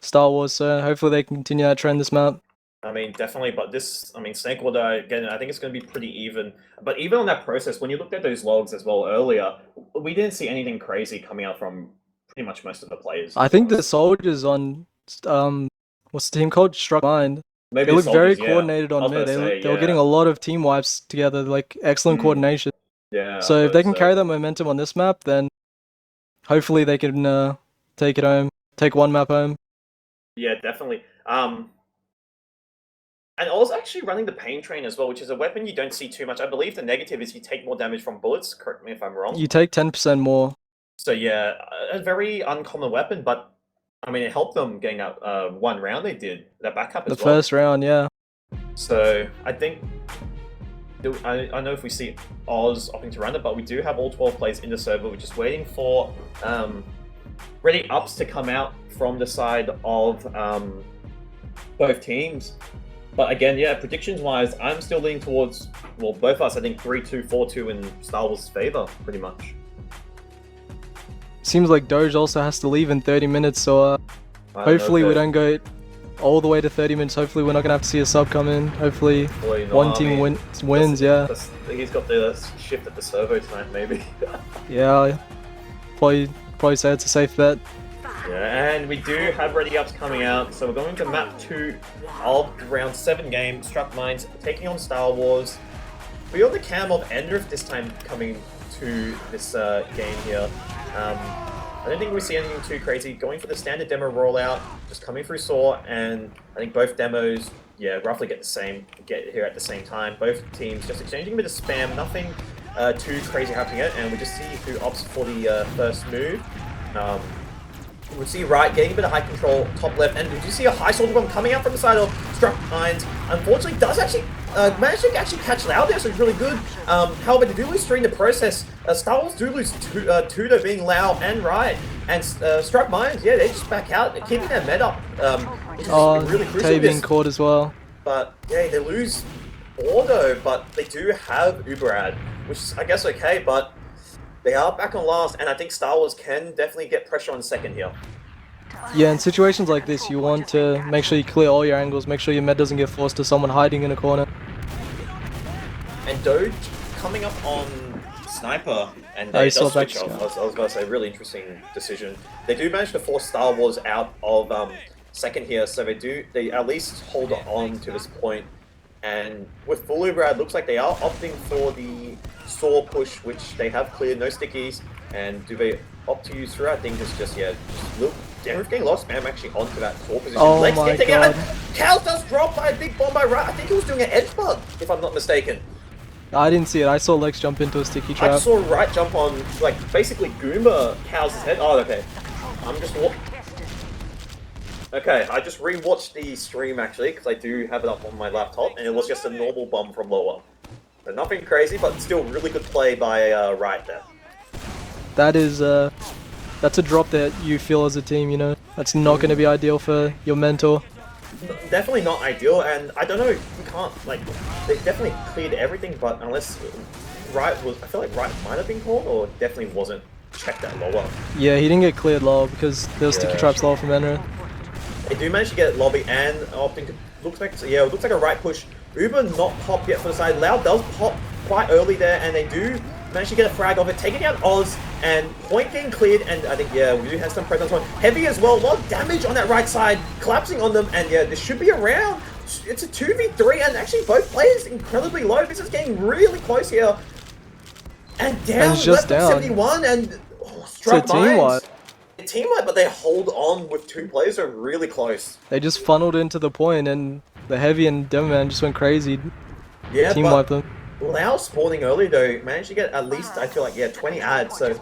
Star Wars, so hopefully they can continue that trend this map. I mean, definitely, but Snake Water, again, I think it's going to be pretty even. But even on that process, when you looked at those logs as well earlier, we didn't see anything crazy coming out from pretty much most of the players. I think the soldiers on what's the team called? Struck Mind. Maybe they look very yeah. coordinated on mid. They were getting a lot of team wipes together, like excellent coordination. Yeah. So if they can carry that momentum on this map, then hopefully they can take it home, take one map home. Yeah, definitely. And I was actually running the Pain Train as well, which is a weapon you don't see too much. I believe the negative is you take more damage from bullets. Correct me if I'm wrong. You take 10% more. So yeah, a very uncommon weapon, but I mean, it helped them getting out one round. They did that backup as well. The first round, yeah. So I think I know if we see Oz opting to run it, but we do have all 12 players in the server. We're just waiting for ready ups to come out from the side of both teams. But again, yeah, predictions-wise, I'm still leaning towards, well, both of us, I think 3-2, 4-2 in Star Wars' favor, pretty much. Seems like Doge also has to leave in 30 minutes, so hopefully we don't go all the way to 30 minutes. Hopefully we're not going to have to see a sub come in. Hopefully one team wins, yeah. He's got the shift at the servo tonight, maybe. Yeah, probably say it's a safe bet. Yeah, and we do have ready ups coming out, so we're going to map 2 of round 7 game, Struck Minds taking on Star Wars. We're on the cam of Endrift this time coming to this game here. I don't think we see anything too crazy. Going for the standard demo rollout, just coming through Saw, and I think both demos, yeah, roughly get here at the same time. Both teams just exchanging a bit of spam, nothing too crazy happening yet, and we just see who opts for the first move. We see right getting a bit of high control, top left, and did you see a high soldier bomb coming out from the side of Struck Minds? Unfortunately, does actually manage to actually catch Loud there, so it's really good. However, they do lose 3 in the process. Star Wars do lose 2 though, being Loud and Riot. And Struck Minds, yeah, they just back out, keeping their med up, which is really crucial. Tay being caught as well. But yeah, they lose 4 though, but they do have Uberad, which is, I guess, okay, but they are back on last, and I think Star Wars can definitely get pressure on second here. Yeah, in situations like this, you want to make sure you clear all your angles, make sure your med doesn't get forced to someone hiding in a corner. And Doge coming up on Sniper, and I they does switch off. I was going to say, really interesting decision. They do manage to force Star Wars out of second here, so they at least hold on to this point. And with full Uberad, looks like they are opting for the Saw push, which they have cleared, no stickies. And do they opt to use through? I think it's just, yeah, look, Denver's getting lost spam actually onto that Saw position. Oh Lex my getting god. out. Cal does drop by a big bomb by Right. I think he was doing an edge bug, if I'm not mistaken. I didn't see it. I saw Lex jump into a sticky trap. I saw Right jump on, like, basically Goomba Cal's head. Oh, okay. I'm just Okay, I just rewatched the stream actually because I do have it up on my laptop, and it was just a normal bomb from lower. So nothing crazy, but still really good play by Riot there. That is that's a drop that you feel as a team, you know. That's not going to be ideal for your mentor. Definitely not ideal, and I don't know, you can't, like, they definitely cleared everything, but unless Riot was, I feel like Riot might have been called, or definitely wasn't checked at lower. Yeah, he didn't get cleared low because there was sticky traps low from Enra. They do manage to get lobby and opting to, looks like, yeah, it looks like a right push. Uber not popped yet for the side. Lau does pop quite early there, and they do manage to get a frag of it, taking out Oz, and point getting cleared, and I think, yeah, we do have some pressure on this one. Heavy as well, a lot of damage on that right side, collapsing on them, and yeah, this should be a round. It's a 2v3, and actually both players incredibly low. This is getting really close here. And down, just left down. 71, and struck It's a team wipe. A team wipe, but they hold on with 2 players, so really close. They just funneled into the point, and the Heavy and Demoman just went crazy. Yeah, Team wiped them. Lau spawning early though, managed to get at least, I feel like, yeah, 20 ads, so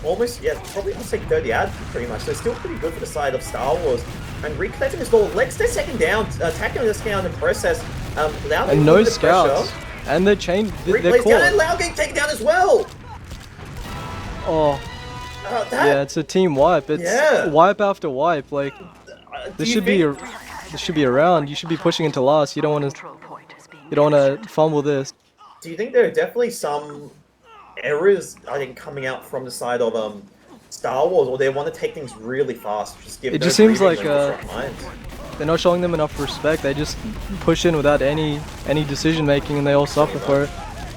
almost, yeah, probably I'll say 30 ads pretty much, so still pretty good for the side of Star Wars. And reconnecting as well, Lex their second down, attacking the second down in process. Lau And no scouts. And they're chained, they're Replays down, and caught. Lau getting taken down as well! Oh, yeah, it's a team wipe. It's wipe after wipe. Like, this should be a round. You should be pushing into last. You don't want to fumble this. Do you think there are definitely some errors, I think, coming out from the side of Star Wars, or they want to take things really fast? Just give It just seems like they're not showing them enough respect. They just push in without any decision making, and they all suffer for it.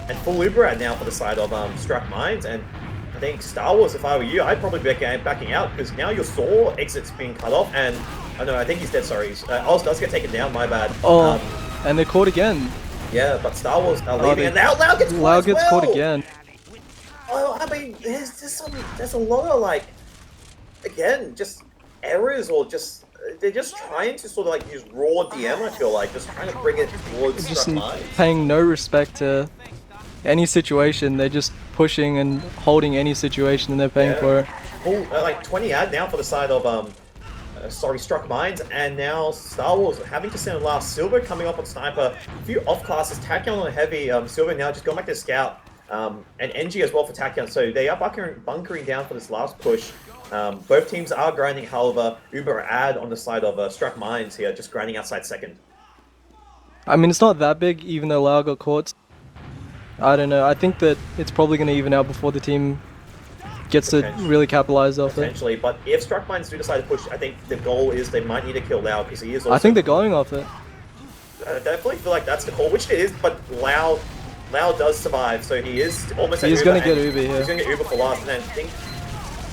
And full Uberad now for the side of Struck Minds, and I think Star Wars, if I were you, I'd probably be backing out, because now your Saw exit's being cut off, and I know, I think he's dead, sorry. Oz does get taken down, my bad. Oh, and they're caught again. Yeah, but Star Wars are leaving, and now Lau gets caught Lau as gets well. caught again. Oh, I mean, there's a lot of, like, again, just errors, or just, they're just trying to sort of, like, use raw DM, I feel like, just trying to bring it towards Just Struck Minds. paying no respect to any situation. They're just pushing and holding any situation, and they're paying for it. Full, like 20 ad now for the side of Struck Minds, and now Star Wars having to send last. Silver coming up on Sniper, a few off classes, Tachyon on Heavy, Silver now just going back to Scout, and NG as well for Tachyon, so they are bunkering down for this last push. Both teams are grinding, however, Uber ad on the side of Struck Minds here, just grinding outside second. I mean, it's not that big, even though Lau got caught. I don't know. I think that it's probably going to even out before the team gets to really capitalize off it. Potentially, but if Struck Minds do decide to push, I think the goal is they might need to kill Lau, because he is also... I think they're going off it. I definitely feel like that's the call, which it is, but Lau does survive, so he is almost at He's Uber, going to get Uber here. He's going to get Uber for last, and I think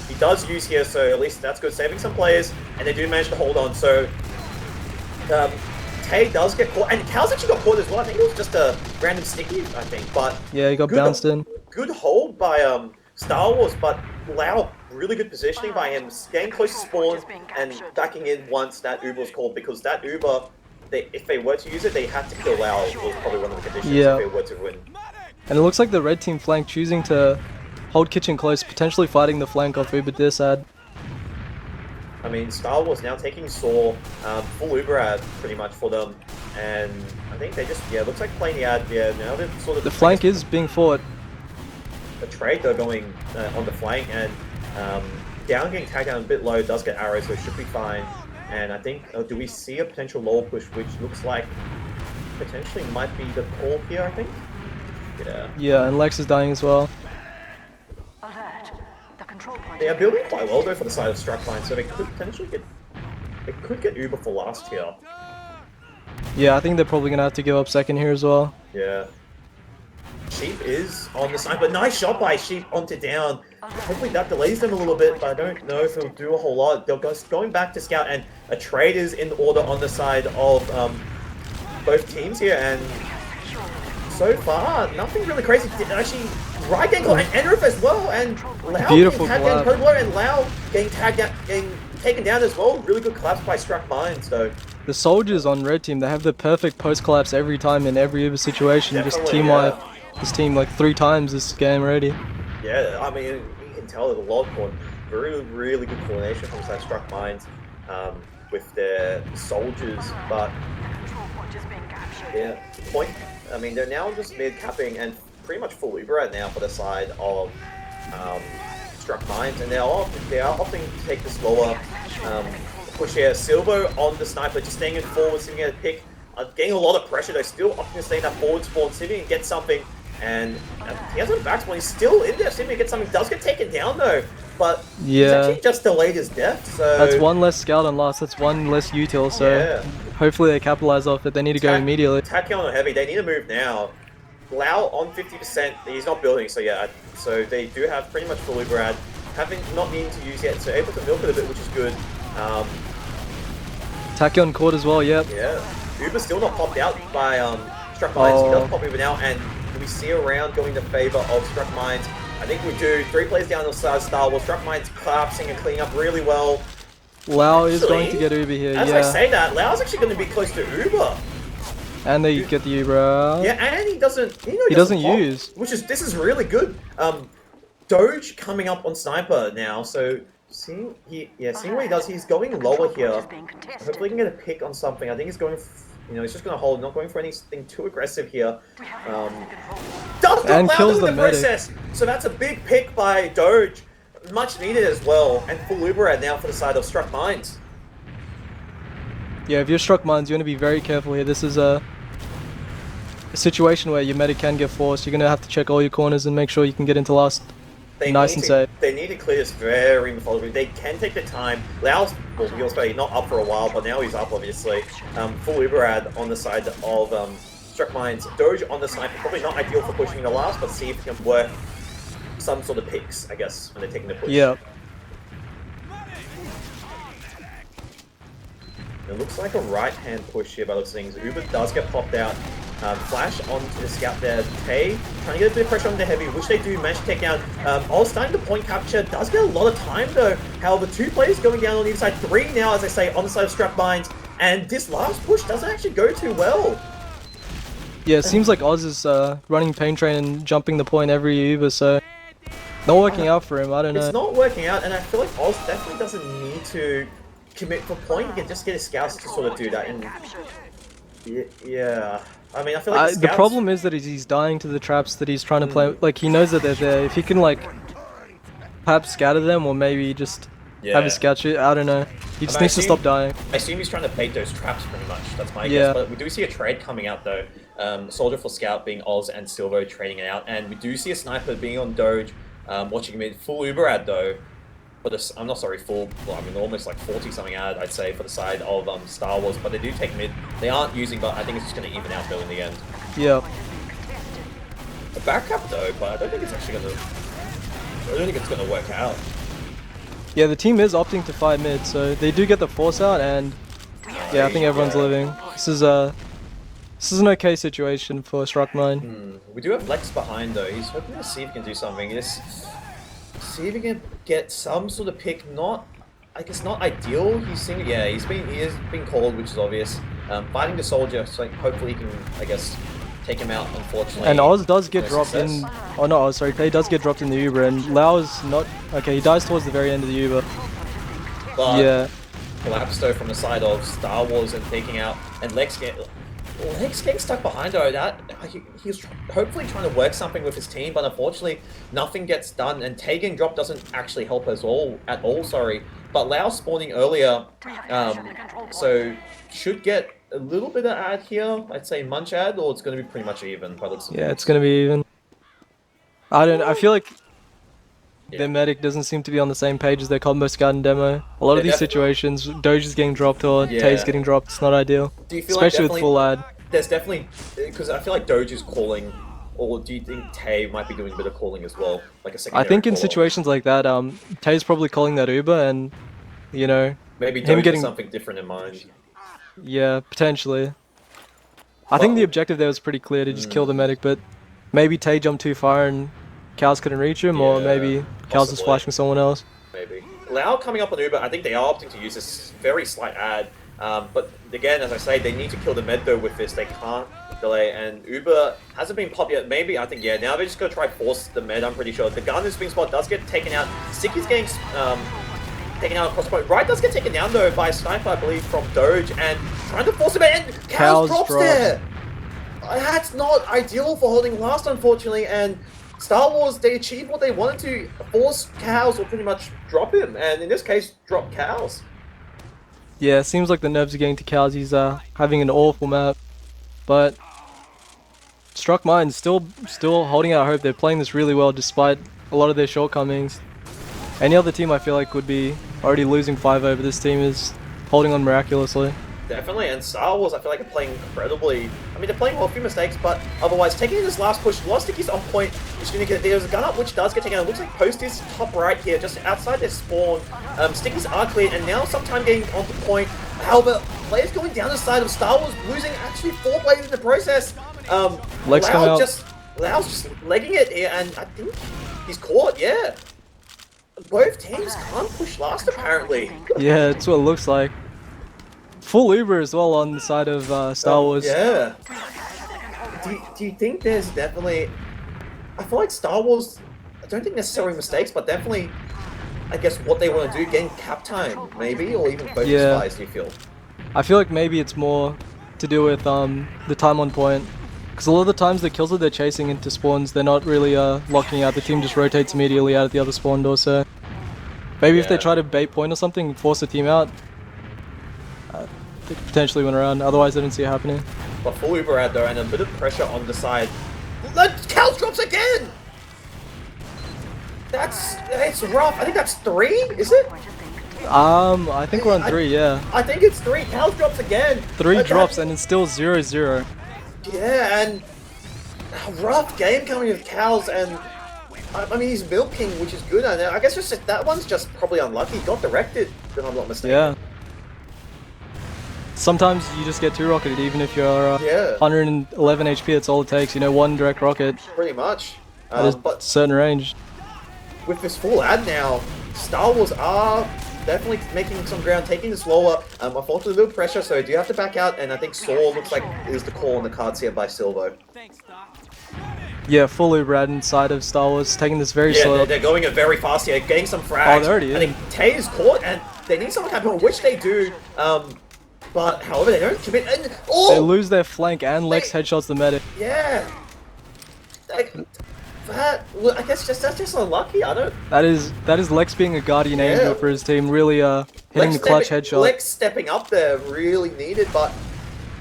he does use here, so at least that's good, saving some players, and they do manage to hold on, so... Tay does get caught, and Cal's actually got caught as well. I think it was just a random sticky, I think, but... Yeah, he got bounced in. Good hold by Star Wars, but Lau, really good positioning by him, getting close to spawn and backing in once that Uber was called, because that Uber, if they were to use it, they had to kill Lau, was probably one of the conditions if they were to win. And it looks like the red team flank choosing to hold Kitchen close, potentially fighting the flank off Uber this ad. I mean, Star Wars now taking Saw, full Uber ad pretty much for them, and I think they just, yeah, looks like playing the ad, yeah, now they're sort of... The flank is being fought. A trade though going on the flank, and down getting tagged down a bit low, does get arrows, so it should be fine. And I think, do we see a potential low push, which looks like potentially might be the call here, I think? Yeah. Yeah, and Lex is dying as well. They are building quite well though for the side of Struck Line, so they could potentially get Uber for last here. Yeah, I think they're probably going to have to give up second here as well. Yeah. Sheep is on the side, but nice shot by Sheep onto down. Hopefully that delays them a little bit, but I don't know if it'll do a whole lot. They'll go going back to Scout, and a trade is in order on the side of both teams here, and so far, nothing really crazy. Actually, right getting caught, and Enrif as well, and Lau Beautiful getting tagged down, Codeblow, and Lau getting tagged out, getting taken down as well. Really good collapse by Struck Minds, though. The soldiers on red team, they have the perfect post collapse every time in every Uber situation. Definitely, just team wipe this team like 3 times this game already. Yeah, I mean, you can tell there's a lot more really good coordination from side Struck Minds. with their soldiers, but Control point is being captured. yeah, point. I mean, they're now just mid capping and pretty much full Uber right now for the side of Struck Mines, and they are opting to take the slower push here. Silvo on the sniper, just staying in forward, seeing a pick, getting a lot of pressure though, still opting to stay in that forward spawn, see if he can get something, and he has a back spawn, he's still in there, see if he can get something, does get taken down though, but he's actually just delayed his death, so... That's one less scout on last, that's one less util, so hopefully they capitalize off it, they need to go immediately. Tachyon on heavy, they need to move now. Lau on 50%, he's not building, so yeah, so they do have pretty much full Uberad, not needing to use yet, so able to milk it a bit, which is good. Tachyon caught as well, yep. Yeah, Uber's still not popped out by Struck Mines, he doesn't pop Uber now, and do we see a round going in favour of Struck Mines? I think we do. 3 players down on the side of Star Wars, Struck Mines collapsing and cleaning up really well. Lau is going to get Uber here, as I say that, Lau's actually going to be close to Uber. And they get the Uber out. Yeah, and he doesn't pop, use. This is really good. Doge coming up on Sniper now, so seeing what he does, he's going lower here. Hopefully he can get a pick on something. I think he's going, he's just going to hold, not going for anything too aggressive here. Does not allow kills the process. So that's a big pick by Doge, much needed as well, and full Uberad now for the side of Struck Mines. Yeah, if you're Struck Mines, you want to be very careful here. This is a situation where your medic can get forced. You're going to have to check all your corners and make sure you can get into last nice and safe. They need to clear this very methodically. They can take the time. Lau's, he was not up for a while, but now he's up, obviously. Full Uberad on the side of Struck Mines. Doge on the sniper, probably not ideal for pushing the last, but see if he can work some sort of picks, I guess, when they're taking the push. Yeah. It looks like a right-hand push here by those things. Uber does get popped out. Flash onto the scout there. Tay trying to get a bit of pressure on the heavy, which they do manage to take down. Oz starting to point capture. Does get a lot of time though. However, 2 players going down on either side. 3 now, as I say, on the side of Struck Mines. And this last push doesn't actually go too well. Yeah, it seems like Oz is running Pain Train and jumping the point every Uber, so not working out for him. I don't know. It's not working out, and I feel like Oz definitely doesn't need to commit for point. He can just get his scouts to sort of do that. And yeah, I mean, I feel like the problem is that he's dying to the traps that he's trying to play. Like, he knows that they're there. If he can, like, perhaps scatter them or maybe just have a scout shoot, I don't know. He just needs to stop dying. I assume he's trying to bait those traps pretty much. That's my guess. But we do see a trade coming out though. Soldier for Scout being Oz and Silvo trading it out, and we do see a sniper being on Doge, watching him in full Uberad though. For this, I'm not sorry, full. Well, I mean, almost like 40 something ad, I'd say, for the side of Star Wars. But they do take mid. They aren't using, but I think it's just going to even out though in the end. Yeah. A back cap though, but I don't think it's actually going to. I don't think it's going to work out. Yeah, the team is opting to fight mid, so they do get the force out, and yeah, I think everyone's living. This is an okay situation for Struck Mine. We do have Lex behind though. He's hoping to see if he can do something. See if he can get some sort of pick. I guess not ideal. He is being called, which is obvious. Fighting the soldier, so like, hopefully he can, I guess, take him out. Unfortunately, and Oz does get dropped in. Oh no, Oz, sorry, Pei does get dropped in the Uber, and Lau is not. Okay, he dies towards the very end of the Uber. But yeah. Collapse though from the side of Star Wars and taking out, and Lex getting stuck behind though. He's hopefully trying to work something with his team, but unfortunately nothing gets done, and Tay getting dropped doesn't actually help us at all. Sorry, but Lau spawning earlier, so should get a little bit of ad here. I'd say munch ad, or it's going to be pretty much even. Yeah, it's going to be even. I feel like their medic doesn't seem to be on the same page as their combo scout and demo. A lot of these situations, Doge is getting dropped or Tay's getting dropped. It's not ideal. Do you feel especially like with full ad. There's definitely, because I feel like Doge is calling, or do you think Tay might be doing a bit of calling as well, like a secondary I think in call? situations like that, Tay's probably calling that Uber, and maybe him Doge getting has something different in mind. Yeah, potentially. I think the objective there was pretty clear to just kill the medic, but maybe Tay jumped too far and Cows couldn't reach him, or maybe Cows was flashing someone else. Maybe. Lau coming up on Uber, I think they are opting to use this very slight ad, but again, as I say, they need to kill the med though with this. They can't delay, and Uber hasn't been popped yet. Maybe, I think, now they're just going to try force the med, I'm pretty sure. The gun who's being spotted does get taken out. Sicky's getting taken out across the point. Right does get taken down though by a sniper, I believe, from Doge, and trying to force him in, and Cows drops there! That's not ideal for holding last, unfortunately, and Star Wars, they achieved what they wanted to, force Cows or pretty much drop him, and in this case, drop Cows. Yeah, it seems like the nerves are getting to Cows. He's having an awful map, but Struck Mind still holding out hope. They're playing this really well despite a lot of their shortcomings. Any other team I feel like would be already losing 5-0, but this team is holding on miraculously. Definitely, and Star Wars, I feel like, are playing incredibly. I mean, they're playing well, a few mistakes, but otherwise, taking this last push, a lot of Sticky's on point. Just gonna get there's a gun up, which does get taken out. It looks like Post is top right here, just outside their spawn. Sticky's are cleared, and now sometime getting onto point. However, players going down the side of Star Wars, losing actually 4 players in the process. Legs come out. Lau's just legging it here, and I think he's caught. Yeah, both teams can't push last apparently. Yeah, that's what it looks like. Full Uber as well on the side of Star Wars. Yeah. Do you think there's definitely... I feel like Star Wars, I don't think necessarily mistakes, but definitely, I guess, what they want to do, getting cap time, maybe, or even focus fires, do you feel? I feel like maybe it's more to do with the time on point. Because a lot of the times the kills that they're chasing into spawns, they're not really locking out. The team just rotates immediately out of the other spawn door, so... Maybe if they try to bait point or something, force the team out, they could potentially win around. Otherwise, I didn't see it happening. But full Uber out there and a bit of pressure on the side. Cows drops again! It's rough. I think that's 3, is it? I think we're on 3, yeah. I think it's 3. Cows drops again. 3 drops and it's still 0-0. Yeah, and a rough game coming with Cows, and I mean, he's milking, which is good. And I guess just that one's just probably unlucky. Got directed, if I'm not mistaken. Yeah. Sometimes you just get 2 rocketed, even if you're 111 HP. That's all it takes. You know, 1 direct rocket. Pretty much. But certain range. With this full ad now, Star Wars are definitely making some ground, taking this lower. Unfortunately, a little pressure, so do you have to back out? And I think Saul looks like is the call on the cards here by Silvo. Yeah, full Uber ad inside of Star Wars, taking this very slow. They're going it very fast here, getting some frags. Oh, there it is. I think Tay is caught, and they need someone to happen, which they do. But however, they don't commit. And they lose their flank, and Lex headshots the medic. Yeah. I guess that's just unlucky. I don't. That is Lex being a guardian angel for his team, really hitting the clutch headshot. Lex stepping up there, really needed, but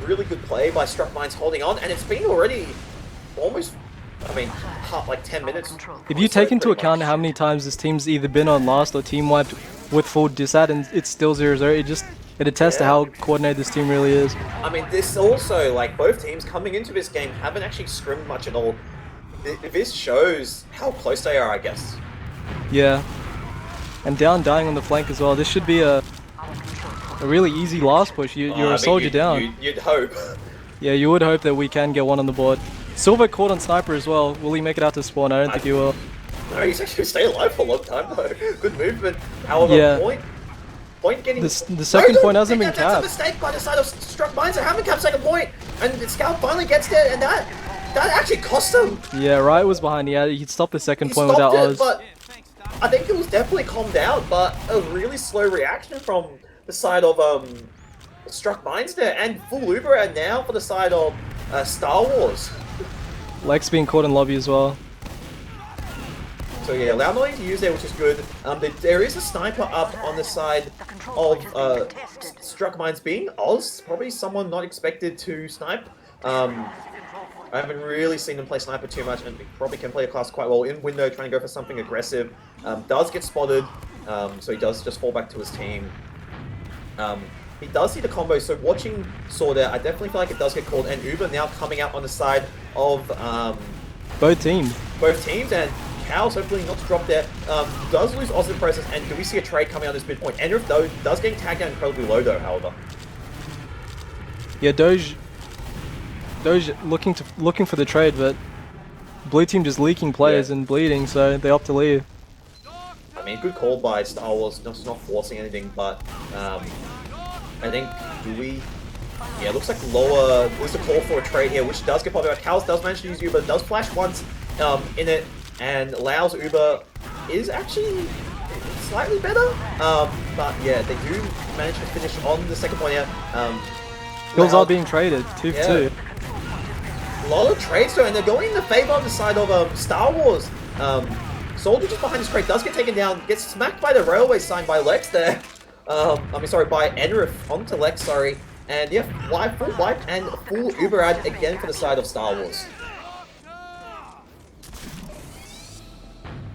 really good play by Struck Minds holding on, and it's been already almost, I mean, like 10 minutes. If you take into account how many times this team's either been on last or team wiped with full disad, and it's still 0-0, it attests to how coordinated this team really is. I mean, this also, like, both teams coming into this game haven't actually scrimmed much at all. This shows how close they are, I guess. Yeah. And down dying on the flank as well. This should be a really easy last push. You're a soldier down. You'd hope. Yeah, you would hope that we can get one on the board. Silver caught on sniper as well. Will he make it out to spawn? I don't think he will. No, he's actually staying alive for a long time though. Good movement. However, point getting... The second point hasn't been capped. That's a mistake by the side of Struck Minds. They haven't capped second point. And Scout finally gets there, and that actually cost him. Yeah, Riot was behind. He'd stopped the second point without Oz. But I think it was definitely calmed out, but a really slow reaction from the side of Struck Minds there, and full Uber, and now for the side of Star Wars. Lex being caught in lobby as well. So yeah, Lau not to use there, which is good. There is a sniper up on the side of Struck Minds being Oz, probably someone not expected to snipe. I haven't really seen him play sniper too much, and he probably can play a class quite well in window, trying to go for something aggressive. Does get spotted, so he does just fall back to his team. He does see the combo, so watching Saw there, I definitely feel like it does get called. And Uber now coming out on the side of both teams, and Cows hopefully not to drop there. Does lose Oz in the process, and do we see a trade coming out this midpoint? Enrif though does getting tagged down incredibly low though, however. Yeah, Doge looking for the trade, but blue team just leaking players and bleeding, so they opt to leave. I mean, good call by Star Wars, just not forcing anything, but I think yeah, it looks like lower. There's a call for a trade here, which does get popped out. Cows does manage to use Uber, does flash once in it, and Lau's Uber is actually slightly better. But yeah, they do manage to finish on the second point here. Kills Loud- are being traded, 2 for Yeah. 2. A lot of trades though, and they're going in the favor of the side of Star Wars. Soldier just behind this crate does get taken down, gets smacked by the railway sign by Lex there. By Enrith onto Lex, sorry. And yeah, full wipe and full Uber ad again for the side of Star Wars.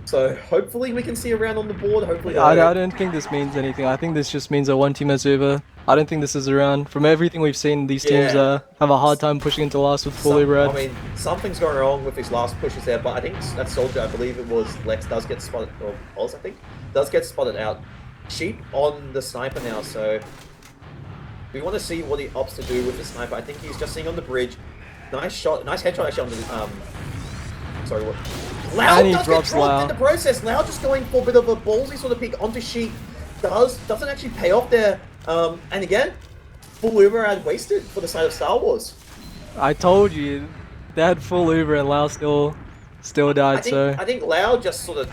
So hopefully we can see a round on the board. Hopefully, I don't think this means anything. I think this just means that one team has Uber. I don't think this is around. From everything we've seen, these teams Yeah. have a hard time pushing into last with full Uber ad. I mean, something's going wrong with his last pushes there, but I think that Soldier, I believe it was Lex, does get spotted, or Oz, I think, does get spotted out. Cheap on the sniper now, so we want to see what he opts to do with the sniper. I think he's just sitting on the bridge. Nice shot, nice headshot actually on the, sorry, what? Lau And he does drops get dropped Lau. in the process. Lau just going for a bit of a ballsy sort of pick onto Sheep. Doesn't actually pay off there. And again, full Uber ad wasted for the side of Star Wars. I told you, they had full Uber and Lau still died. I think Lau just sort of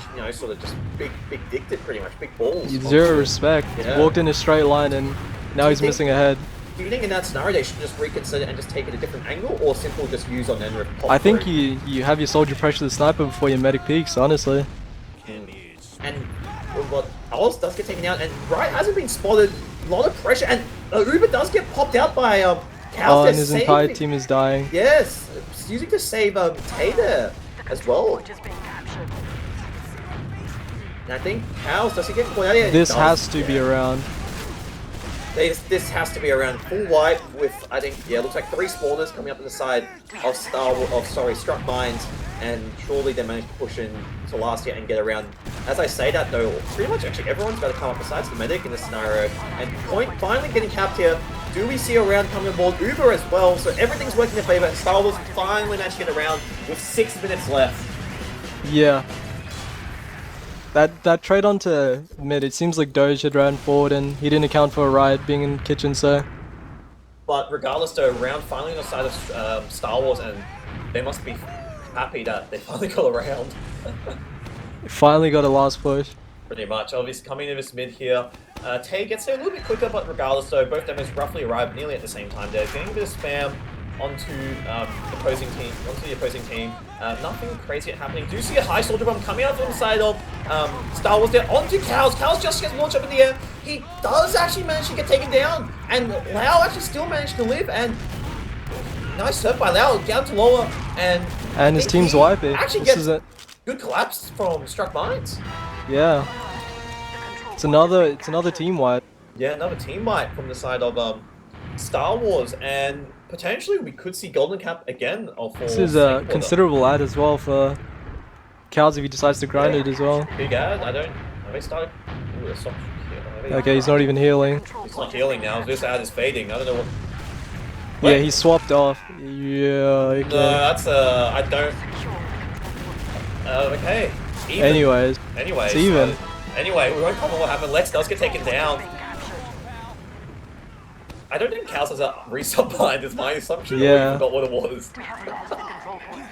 just big dicked it pretty much, big balls. Zero respect. Yeah. Walked in a straight line and now he's think- missing a head. Do you think in that scenario they should just reconsider and just take it a different angle, or simply just use on Enrith? I think you have your soldier pressure the sniper before your medic peaks, honestly. And what Oz does get taken out, and Bright hasn't been spotted. A lot of pressure, and Uber does get popped out by Cows. Oh, They're and his entire saving- team is dying. Yes, using to save Tay there as well. Point is being captured. And I think Cows does he get caught out here? This He has does, to be yeah. around. This has to be around full wipe with, I think, yeah, looks like 3 spawners coming up on the side of Struck Mines, and surely they managed to push in to last year and get around. As I say that though, pretty much actually everyone's got to come up besides the medic in this scenario, and Point finally getting capped here. Do we see a round coming aboard? Uber as well, so everything's working in favor, and Star Wars finally managed to get around with 6 minutes left. Yeah. That trade onto mid, it seems like Doge had ran forward and he didn't account for a riot being in kitchen, so But regardless though, round finally on the side of Star Wars, and they must be happy that they finally got around. finally got a last push. Pretty much. Obviously, coming into this mid here, Tay gets there a little bit quicker, but regardless though, both demos roughly arrive nearly at the same time. They're getting a bit of spam onto the opposing team. Nothing crazy happening. Do see a high soldier bomb coming out from the side of Star Wars there onto Cows. Cows just gets launched up in the air. He does actually manage to get taken down, and Lau actually still managed to live. And nice serve by Lau down to lower, and And his team's wiping. Actually This gets is it. good collapse from Struck Mines. Yeah. It's another team wipe. Yeah, another team wipe from the side of Star Wars, and potentially we could see Golden Cap again. This is a considerable ad as well for Cows if he decides to grind Yeah. it as well. Big ad. Have they started? Ooh, they're soft here. Okay, he's not even healing. He's not healing now. This ad is fading. I don't know what. Yeah, Wait. he swapped off. Yeah, okay. No, that's I don't. Okay. Even. Anyways, Anyways. it's even. Anyway, we won't comment what happened. Lex does get taken down. Being captured. I don't think Cows has a resub behind. Is my assumption. Yeah. I forgot what it was. We have lost the control point.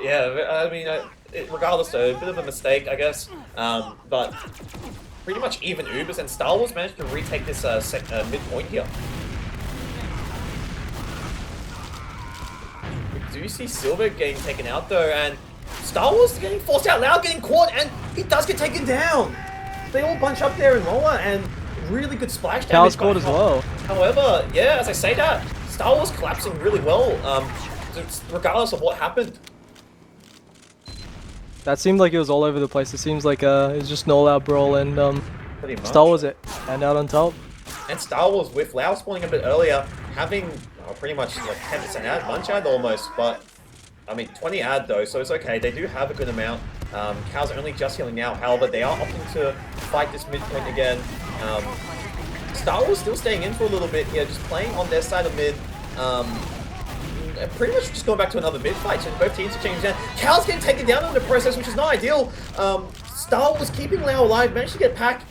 Yeah, I mean, regardless though, a bit of a mistake, I guess. But pretty much even Ubers, and Star Wars managed to retake this midpoint here. We do see Silver getting taken out though, and Star Wars getting forced out, Lau getting caught, and he does get taken down. They all bunch up there in lower, and really good splash damage. Cows by caught as well. However, yeah, as I say that, Star Wars collapsing really well, regardless of what happened. That seemed like it was all over the place. It seems like it was just an all-out brawl, and Pretty much. Star Wars and out on top. And Star Wars with Lau spawning a bit earlier, having pretty much like 10% ad, bunch ad almost, but I mean 20 ad though, so it's okay. They do have a good amount. Cows are only just healing now, however they are opting to fight this midpoint again. Star Wars still staying in for a little bit here, just playing on their side of mid. Pretty much just going back to another mid fight, so both teams are changing down. Cows getting taken down in the process, which is not ideal. Star Wars keeping Lau alive, managed to get Pack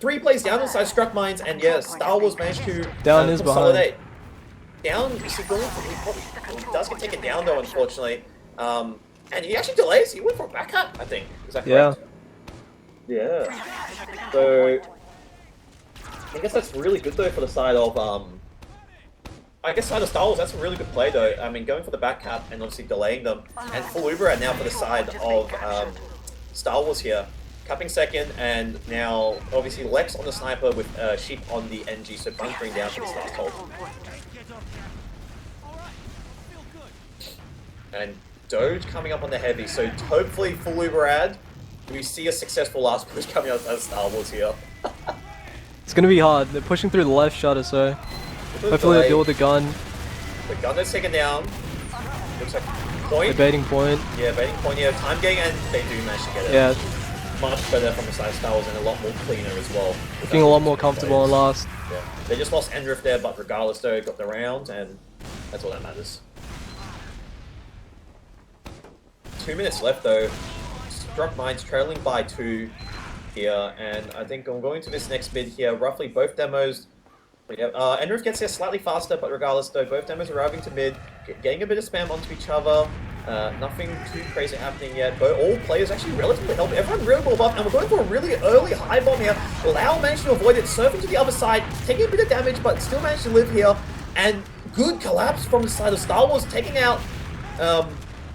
3 plays down inside Struck Mines, and yeah, Star Wars managed to Down is consolidate. Down, you see, he does get taken down though, unfortunately. And he actually delays. He went for a back cut, I think. Is that Yeah. correct? Yeah. So I guess that's really good though for the side of I guess side of Star Wars, that's a really good play though. I mean, going for the back cap and obviously delaying them. And full Uber now for the side of Star Wars here. Capping second, and now obviously Lex on the sniper with Sheep on the NG, so bunkering down for this last hold. And Doge coming up on the heavy, so hopefully full Uber ad. We see a successful last push coming out of Star Wars here. It's gonna be hard. They're pushing through the left shutter, so hopefully they'll deal with the gun. The gun is taken down. Looks like point. The baiting point. Yeah, baiting point here. Time getting, and they do manage to get it. Yeah, Much better from the side of Star Wars and a lot more cleaner as well. looking a lot more comfortable on last. Yeah. They just lost Endrift there, but regardless though, got the round, and that's all that matters. 2 minutes left though. Struck Mines trailing by 2 here, and I think I'm going to this next mid here. Roughly both demos. Yeah, Endrift gets there slightly faster, but regardless though, both demos arriving to mid, getting a bit of spam onto each other. Nothing too crazy happening yet, but all players actually relatively healthy. Everyone really well buffed, and we're going for a really early high bomb here. Lau managed to avoid it, surfing to the other side, taking a bit of damage, but still managed to live here. And good collapse from the side of Star Wars, taking out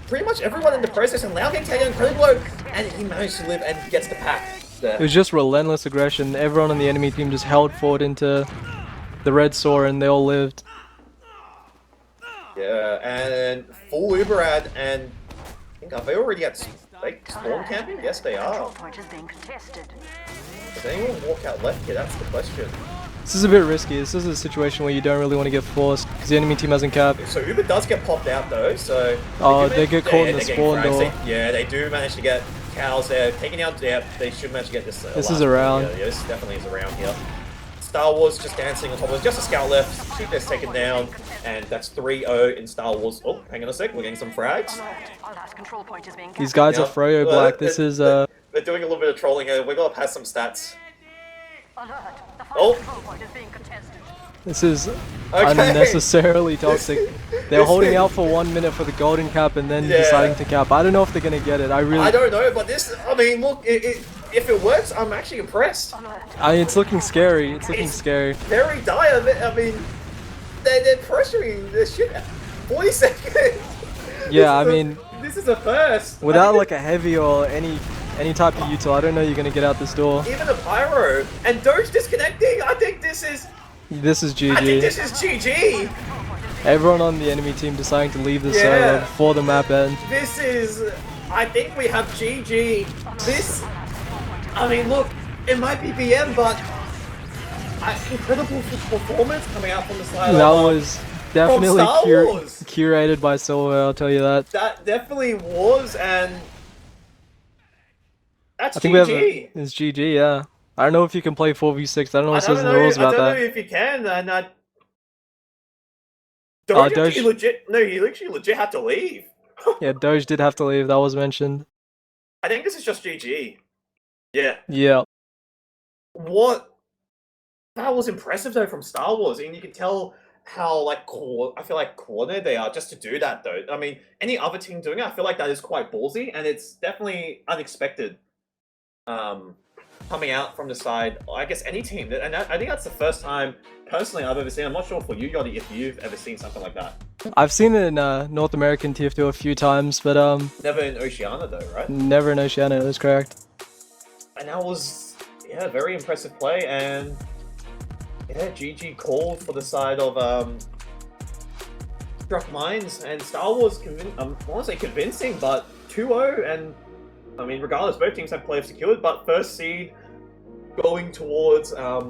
pretty much everyone in the process, and Lau getting taken incredibly low, and he managed to live and gets the pack there. It was just relentless aggression. Everyone on the enemy team just held forward into the red saw, and they all lived. Yeah, and full Uber ad, and I think are they already at spawn camping? Yes, they are. Point is being contested. Does anyone walk out left here? That's the question. This is a bit risky. This is a situation where you don't really want to get forced because the enemy team hasn't capped. So Uber does get popped out though, so... Oh, they get caught in the they're spawn getting door. frags. Yeah, they do manage to get cows there. Taking out, yeah, they should manage to get this. This last is a round. Yeah, this definitely is a round here. Star Wars just dancing on top of us. Just a scout left. Sheep is taken down, and that's 3-0 in Star Wars. Oh, hang on a sec. We're getting some frags. Our last control point is being These guys are Now, Froyo Black. This is They're doing a little bit of trolling here. We're gonna pass some stats. Alert. The Oh. final control point is being contested. this is Okay. unnecessarily toxic. They're This holding is- out for 1 minute for the golden cap and then Yeah. deciding to cap. I don't know if they're gonna get it. I don't know, but this, I mean, look, if it works, I'm actually impressed. I mean, it's looking scary. It's looking It's- scary. Very dire. I mean, they're pressuring the shit out. 40 seconds. Yeah, I mean, This is a first. without I think like a heavy or any type of util, I don't know you're gonna get out this door. even a pyro and Doge disconnecting. I think this is GG. Everyone on the enemy team deciding to leave the Yeah. server before the map end. This is. I think we have GG. This. I mean, look, it might be BM, but incredible performance coming out from the side. That was definitely Star Wars. curated by Silver, I'll tell you that. That definitely was, and that's I think we have GG. it's GG, yeah. I don't know if you can play 4v6. I don't know what I says don't in know. the rules I about don't know that. if you can, and Oh, Doge Doge- actually legit. No, he actually legit had to leave. Yeah, Doge did have to leave. That was mentioned. I think this is just GG. Yeah. Yeah. What? That was impressive though from Star Wars, and you can tell how like I feel like coordinated they are just to do that though. I mean, any other team doing it, I feel like that is quite ballsy, and it's definitely unexpected. Coming out from the side, I guess any team, and I think that's the first time personally I've ever seen. I'm not sure for you, Yachty, if you've ever seen something like that. I've seen it in North American TF2 a few times, but Never in Oceania though, right? never in Oceania, that's correct. And that was, yeah, very impressive play, and yeah, GG called for the side of Struck Mines, and Star Wars, I want to say convincing, but 2-0, and I mean, regardless, both teams have playoff secured, but first seed going towards, Star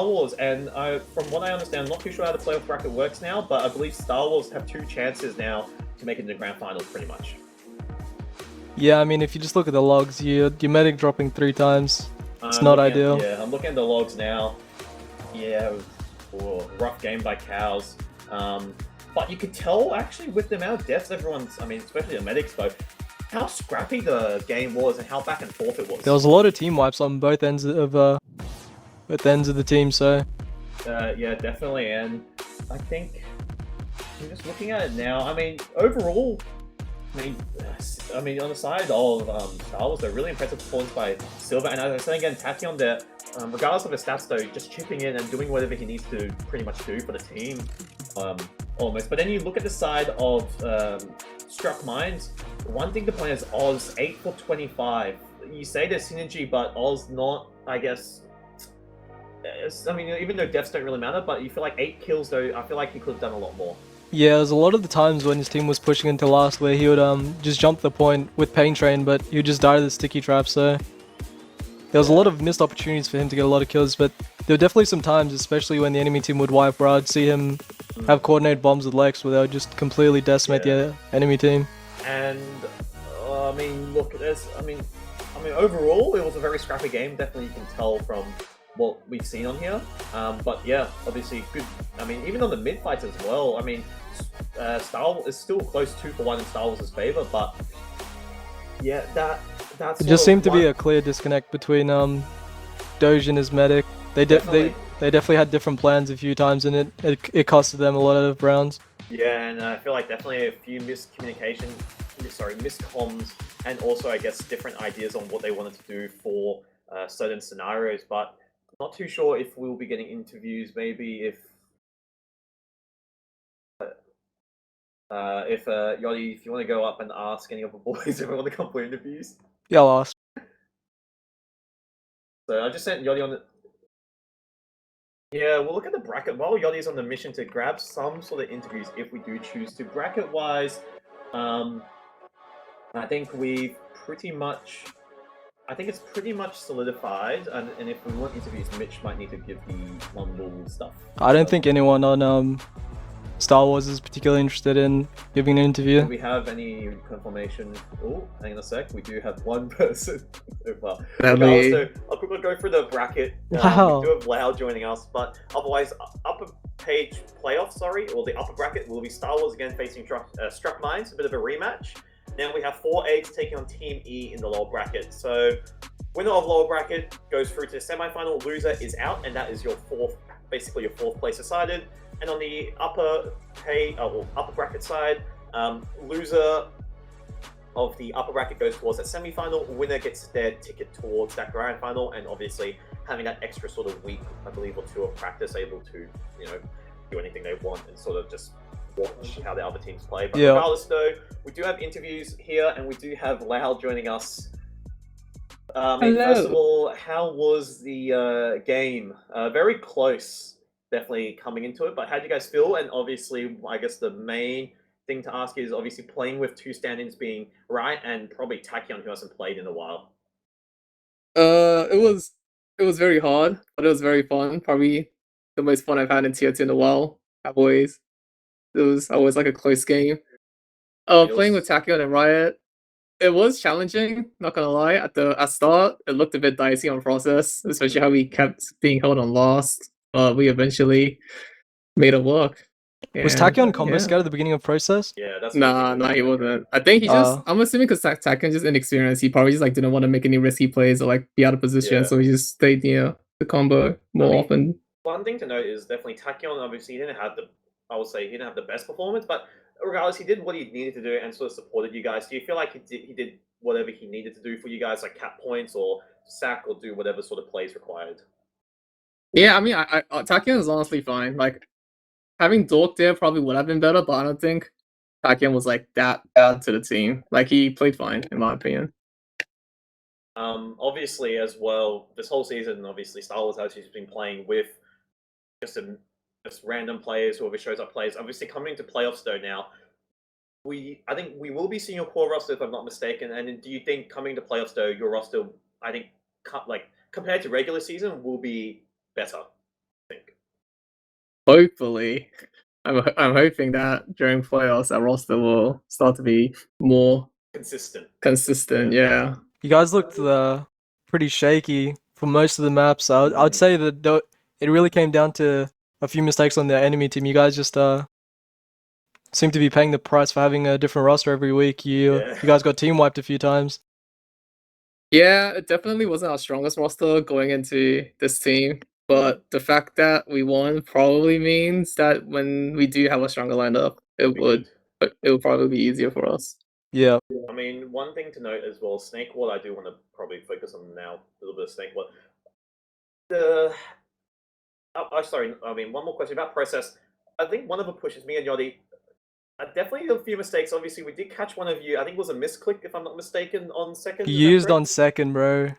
Wars, and from what I understand, I'm not too sure how the playoff bracket works now, but I believe Star Wars have 2 chances now to make it into the grand finals, pretty much. Yeah, I mean, if you just look at the logs, your medic dropping 3 times. It's I'm not looking ideal. Yeah, I'm looking at the logs now. Yeah, rough game by cows. But you could tell, actually, with the amount of deaths everyone's, I mean, especially the medics, though, how scrappy the game was and how back and forth it was. There was a lot of team wipes on both ends of the team, so Yeah, definitely, and I think I'm just looking at it now. I mean, overall, I mean, on the side of Star Wars, they're really impressive performance by Silver, and as I said again, Tachyon there, regardless of his stats though, just chipping in and doing whatever he needs to pretty much do for the team, almost. But then you look at the side of Struck Minds. One thing to point is Oz 8 for 25. You say there's synergy, but Oz not, I guess. I mean, even though deaths don't really matter, but you feel like 8 kills though, I feel like he could have done a lot more. Yeah, there's a lot of the times when his team was pushing into last where he would just jump the point with Pain Train, but he would just die to the sticky trap, so there was a lot of missed opportunities for him to get a lot of kills, but there were definitely some times, especially when the enemy team would wipe, where I'd see him have coordinated bombs with Lex where they would just completely decimate the enemy team. And I mean, look, I mean, overall, it was a very scrappy game. Definitely, you can tell from what we've seen on here. But yeah, obviously good. I mean, even on the mid fights as well. I mean, Star Wars is still close 2-1 in Star Wars' favor, but yeah, that's. It just seemed to be a clear disconnect between Doge and his medic. They definitely had different plans a few times, and it costed them a lot of rounds. Yeah, and I feel like definitely a few miscommunications, miscoms, and also I guess different ideas on what they wanted to do for certain scenarios. But I'm not too sure if we'll be getting interviews. Maybe if Yachty, if you want to go up and ask any of the boys if they want to come for interviews. Yeah, I'll ask. So I just sent Yachty on the. Yeah, we'll look at the bracket while Yachty's on the mission to grab some sort of interviews if we do choose to. Bracket-wise, I think we've pretty much. I think it's pretty much solidified, and if we want interviews, Mitch might need to give the Mumble stuff. I don't think anyone on Star Wars is particularly interested in giving an interview. Do we have any confirmation? Oh, hang on a sec. We do have one person so far. Okay, so I'll quickly go through the bracket. Wow. We do have Lau joining us, but otherwise, upper page playoff, or the upper bracket will be Star Wars again facing Struck Minds, a bit of a rematch. Then we have 4 Aids taking on Team E in the lower bracket. So, winner of lower bracket goes through to the semi-final. Loser is out, and that is your basically your fourth place decided. And on the upper bracket side, loser of the upper bracket goes towards that semi-final. Winner gets their ticket towards that grand final, and obviously having that extra sort of week, I believe, or 2 of practice, able to do anything they want and sort of just watch how the other teams play. But regardless, though, we do have interviews here, and we do have Lau joining us. First of all, how was the game? Very close, definitely coming into it. But how do you guys feel? And obviously, I guess the main thing to ask is obviously playing with 2 stand-ins being right, and probably Tachyon, who hasn't played in a while. It was very hard, but it was very fun. Probably the most fun I've had in tier 2 in a while. It was always like a close game. Playing with Tachyon and Riot, it was challenging, not gonna lie. At start, it looked a bit dicey on process, especially how we kept being held on last. But we eventually made it work. Was Tachyon combo scared at the beginning of process? Yeah, that's nah, he wasn't. I think he just. I'm assuming because Tachyon just inexperienced, he probably just like didn't want to make any risky plays or like be out of position, so he just stayed near the combo more often. One thing to note is definitely Tachyon. Obviously, he didn't have the best performance, but regardless, he did what he needed to do and sort of supported you guys. Do you feel like he did whatever he needed to do for you guys, like cap points or sack or do whatever sort of plays required? Yeah, I mean, Tachyon is honestly fine. Like, having Dork there probably would have been better, but I don't think Tachyon was like that bad to the team. Like, he played fine, in my opinion. Obviously, as well, this whole season, obviously, Star Wars has been playing with just random players, whoever shows up plays. Obviously, coming into playoffs though now, I think we will be seeing your core roster if I'm not mistaken. And do you think coming to playoffs though, your roster, I think, like compared to regular season, will be better? I think. Hopefully, I'm hoping that during playoffs, our roster will start to be more consistent. Yeah. You guys looked pretty shaky for most of the maps. I'd say that it really came down to a few mistakes on the enemy team. You guys just seem to be paying the price for having a different roster every week. You guys got team wiped a few times. Yeah, it definitely wasn't our strongest roster going into this team. but the fact that we won probably means that when we do have a stronger lineup, it would probably be easier for us. Yeah. I mean, one thing to note as well, Snake Water, I do want to probably focus on now, a little bit of Snake Water. Sorry, I mean, one more question about process. I think one of the pushes, me and Yachty, definitely a few mistakes. Obviously, we did catch one of you, I think it was a misclick, if I'm not mistaken, on second. He used on second, bro.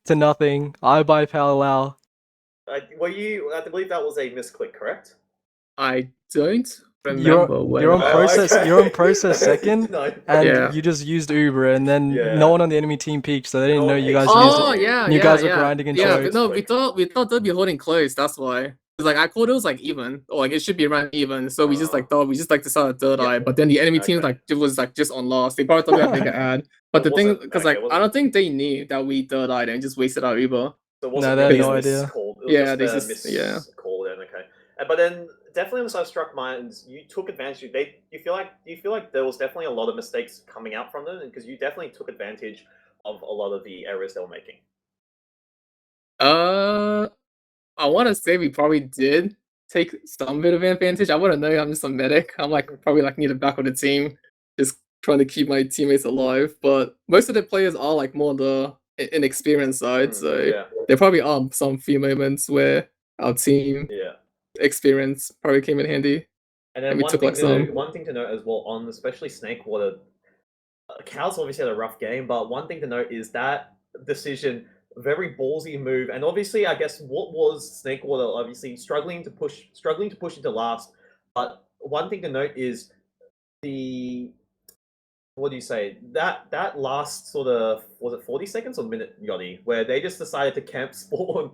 To nothing. I buy Palau. Were you, I believe that was a misclick, correct? I don't remember when. You're on Oh, process. okay. You're on process second, No. and Yeah. you just used Uber, and then Yeah. no one on the enemy team peeked, so they didn't No know one you guys peeked. used Oh it. yeah, You yeah, guys were yeah. grinding and Yeah, choked. but no, we thought they'd be holding close. That's why. 'Cause, like I thought it was like even, or like it should be around even. So we just like thought we just like decided third Yeah. eye, but then the enemy team Okay. like it was like just on last. They probably thought we had to make an ad. But So the thing, wasn't- because okay, like I wasn't- don't think they knew that we third eyed and just wasted our Uber. So it No, wasn't they had really no a idea. miscall. It was Yeah, they just just a yeah. miscall then, okay. But then definitely on the side of Struck Minds, you took advantage. Do you feel like there was definitely a lot of mistakes coming out from them, because you definitely took advantage of a lot of the errors they were making. I want to say we probably did take some bit of advantage. I wouldn't know. I'm just a medic. I'm like probably like near the back of the team, just trying to keep my teammates alive. But most of the players are like more on the inexperienced side, so Yeah, there probably are some few moments where our team yeah. experience probably came in handy. And then And we one took, thing like, to some- note, one thing to note as well on especially Snake Water, Cows obviously had a rough game, but one thing to note is that decision, very ballsy move, and obviously I guess what was Snake Water obviously struggling to push into last. But one thing to note is the, what do you say, that last sort of, was it 40 seconds or minute, Yachty, where they just decided to camp spawn.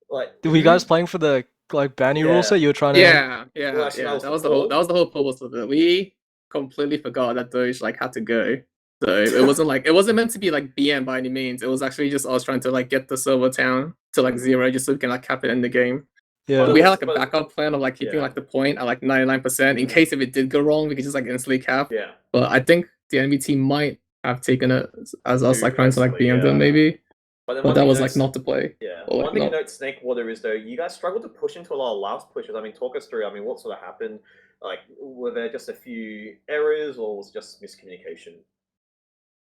Like, Were you guys playing for the like Banny rule Yeah. set? You were trying to. Yeah, Well, actually, yeah. that was That was the the whole call. purpose of it. We completely forgot that Doge like had to go. So it wasn't meant to be like BM by any means. It was actually just us trying to like get the server town to like 0 just so we can like cap it in the game. Yeah. But we had like a But- backup plan of like keeping Yeah. like the point at like 99% in case if it did go wrong, we could just like instantly cap. Yeah. But I think the enemy team might have taken it as us Too like trying to like aggressively, BM them yeah. maybe. But, then But one that thing was to like note- not the play. Yeah. Or, like, One thing to not- note, Snake Water, is though you guys struggled to push into a lot of last pushes. I mean, talk us through. I mean, what sort of happened? Like, were there just a few errors, or was it just miscommunication?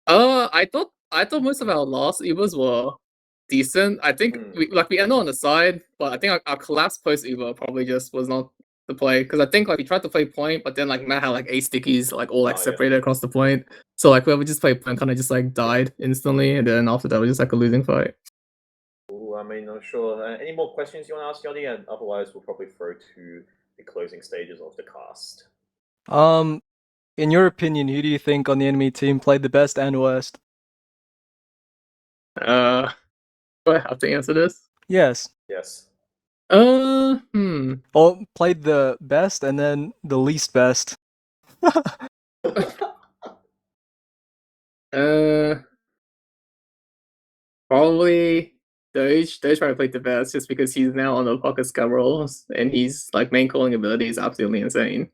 I thought most of our last Ubers were decent. I think we ended on the side, but I think our collapse post Uber probably just was not the play, because I think like we tried to play point, but then like Matt had like 8 stickies like all like Oh, yeah. separated across the point. So like whoever just played point kind of just like died instantly, and then after that was just like a losing fight. Ooh, I mean, I'm sure. Any more questions you want to ask, Yachty? And otherwise, we'll probably throw to the closing stages of the cast. In your opinion, who do you think on the enemy team played the best and worst? Do I have to answer this? Yes. Yes. Or played the best and then the least best. Probably Doge. Doge probably played the best just because he's now on the pocket scout roles and he's like main calling ability is absolutely insane.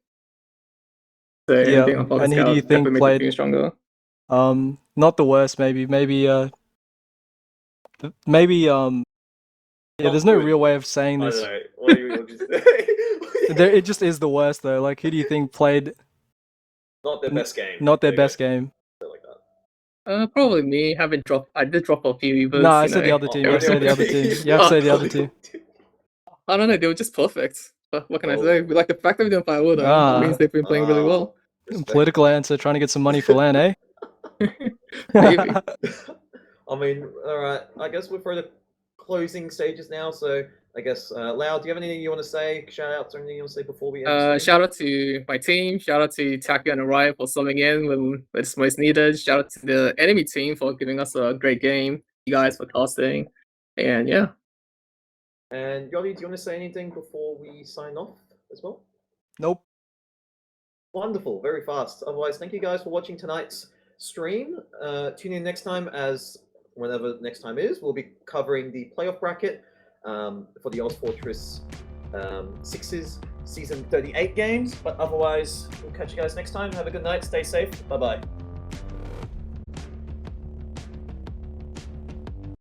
So Yeah, anything on pocket and who scout do you think definitely played- made the team stronger. Not the worst, maybe yeah, there's no good. real way of saying I this. don't know. What are you just It just is the worst though. Like, who do you think played Not their best game. not their There you best game? go. Like that. Probably me. I did drop a few Ubers. No, I you said the know. other team. Oh, You have to say the other team. You have to say the other team. I don't know. They were just perfect. What can I Oh. say? Like the fact that we didn't play Order means they've been playing really well. Respect. Political answer, trying to get some money for LAN, eh? Maybe. I mean, all right. I guess we're for the closing stages now. So I guess, Lau, do you have anything you want to say? Shout outs or anything you want to say before we end? the stream? Shout out to my team. Shout out to Taki and Orion for subbing in when it's most needed. Shout out to the enemy team for giving us a great game. You guys for casting. And yeah. And Yachty, do you want to say anything before we sign off as well? Nope. Wonderful, very fast. Otherwise, thank you guys for watching tonight's stream. Tune in next time, as whenever next time is. We'll be covering the playoff bracket for the ozfortress Sixes season 38 games. But otherwise, we'll catch you guys next time. Have a good night. Stay safe. Bye bye.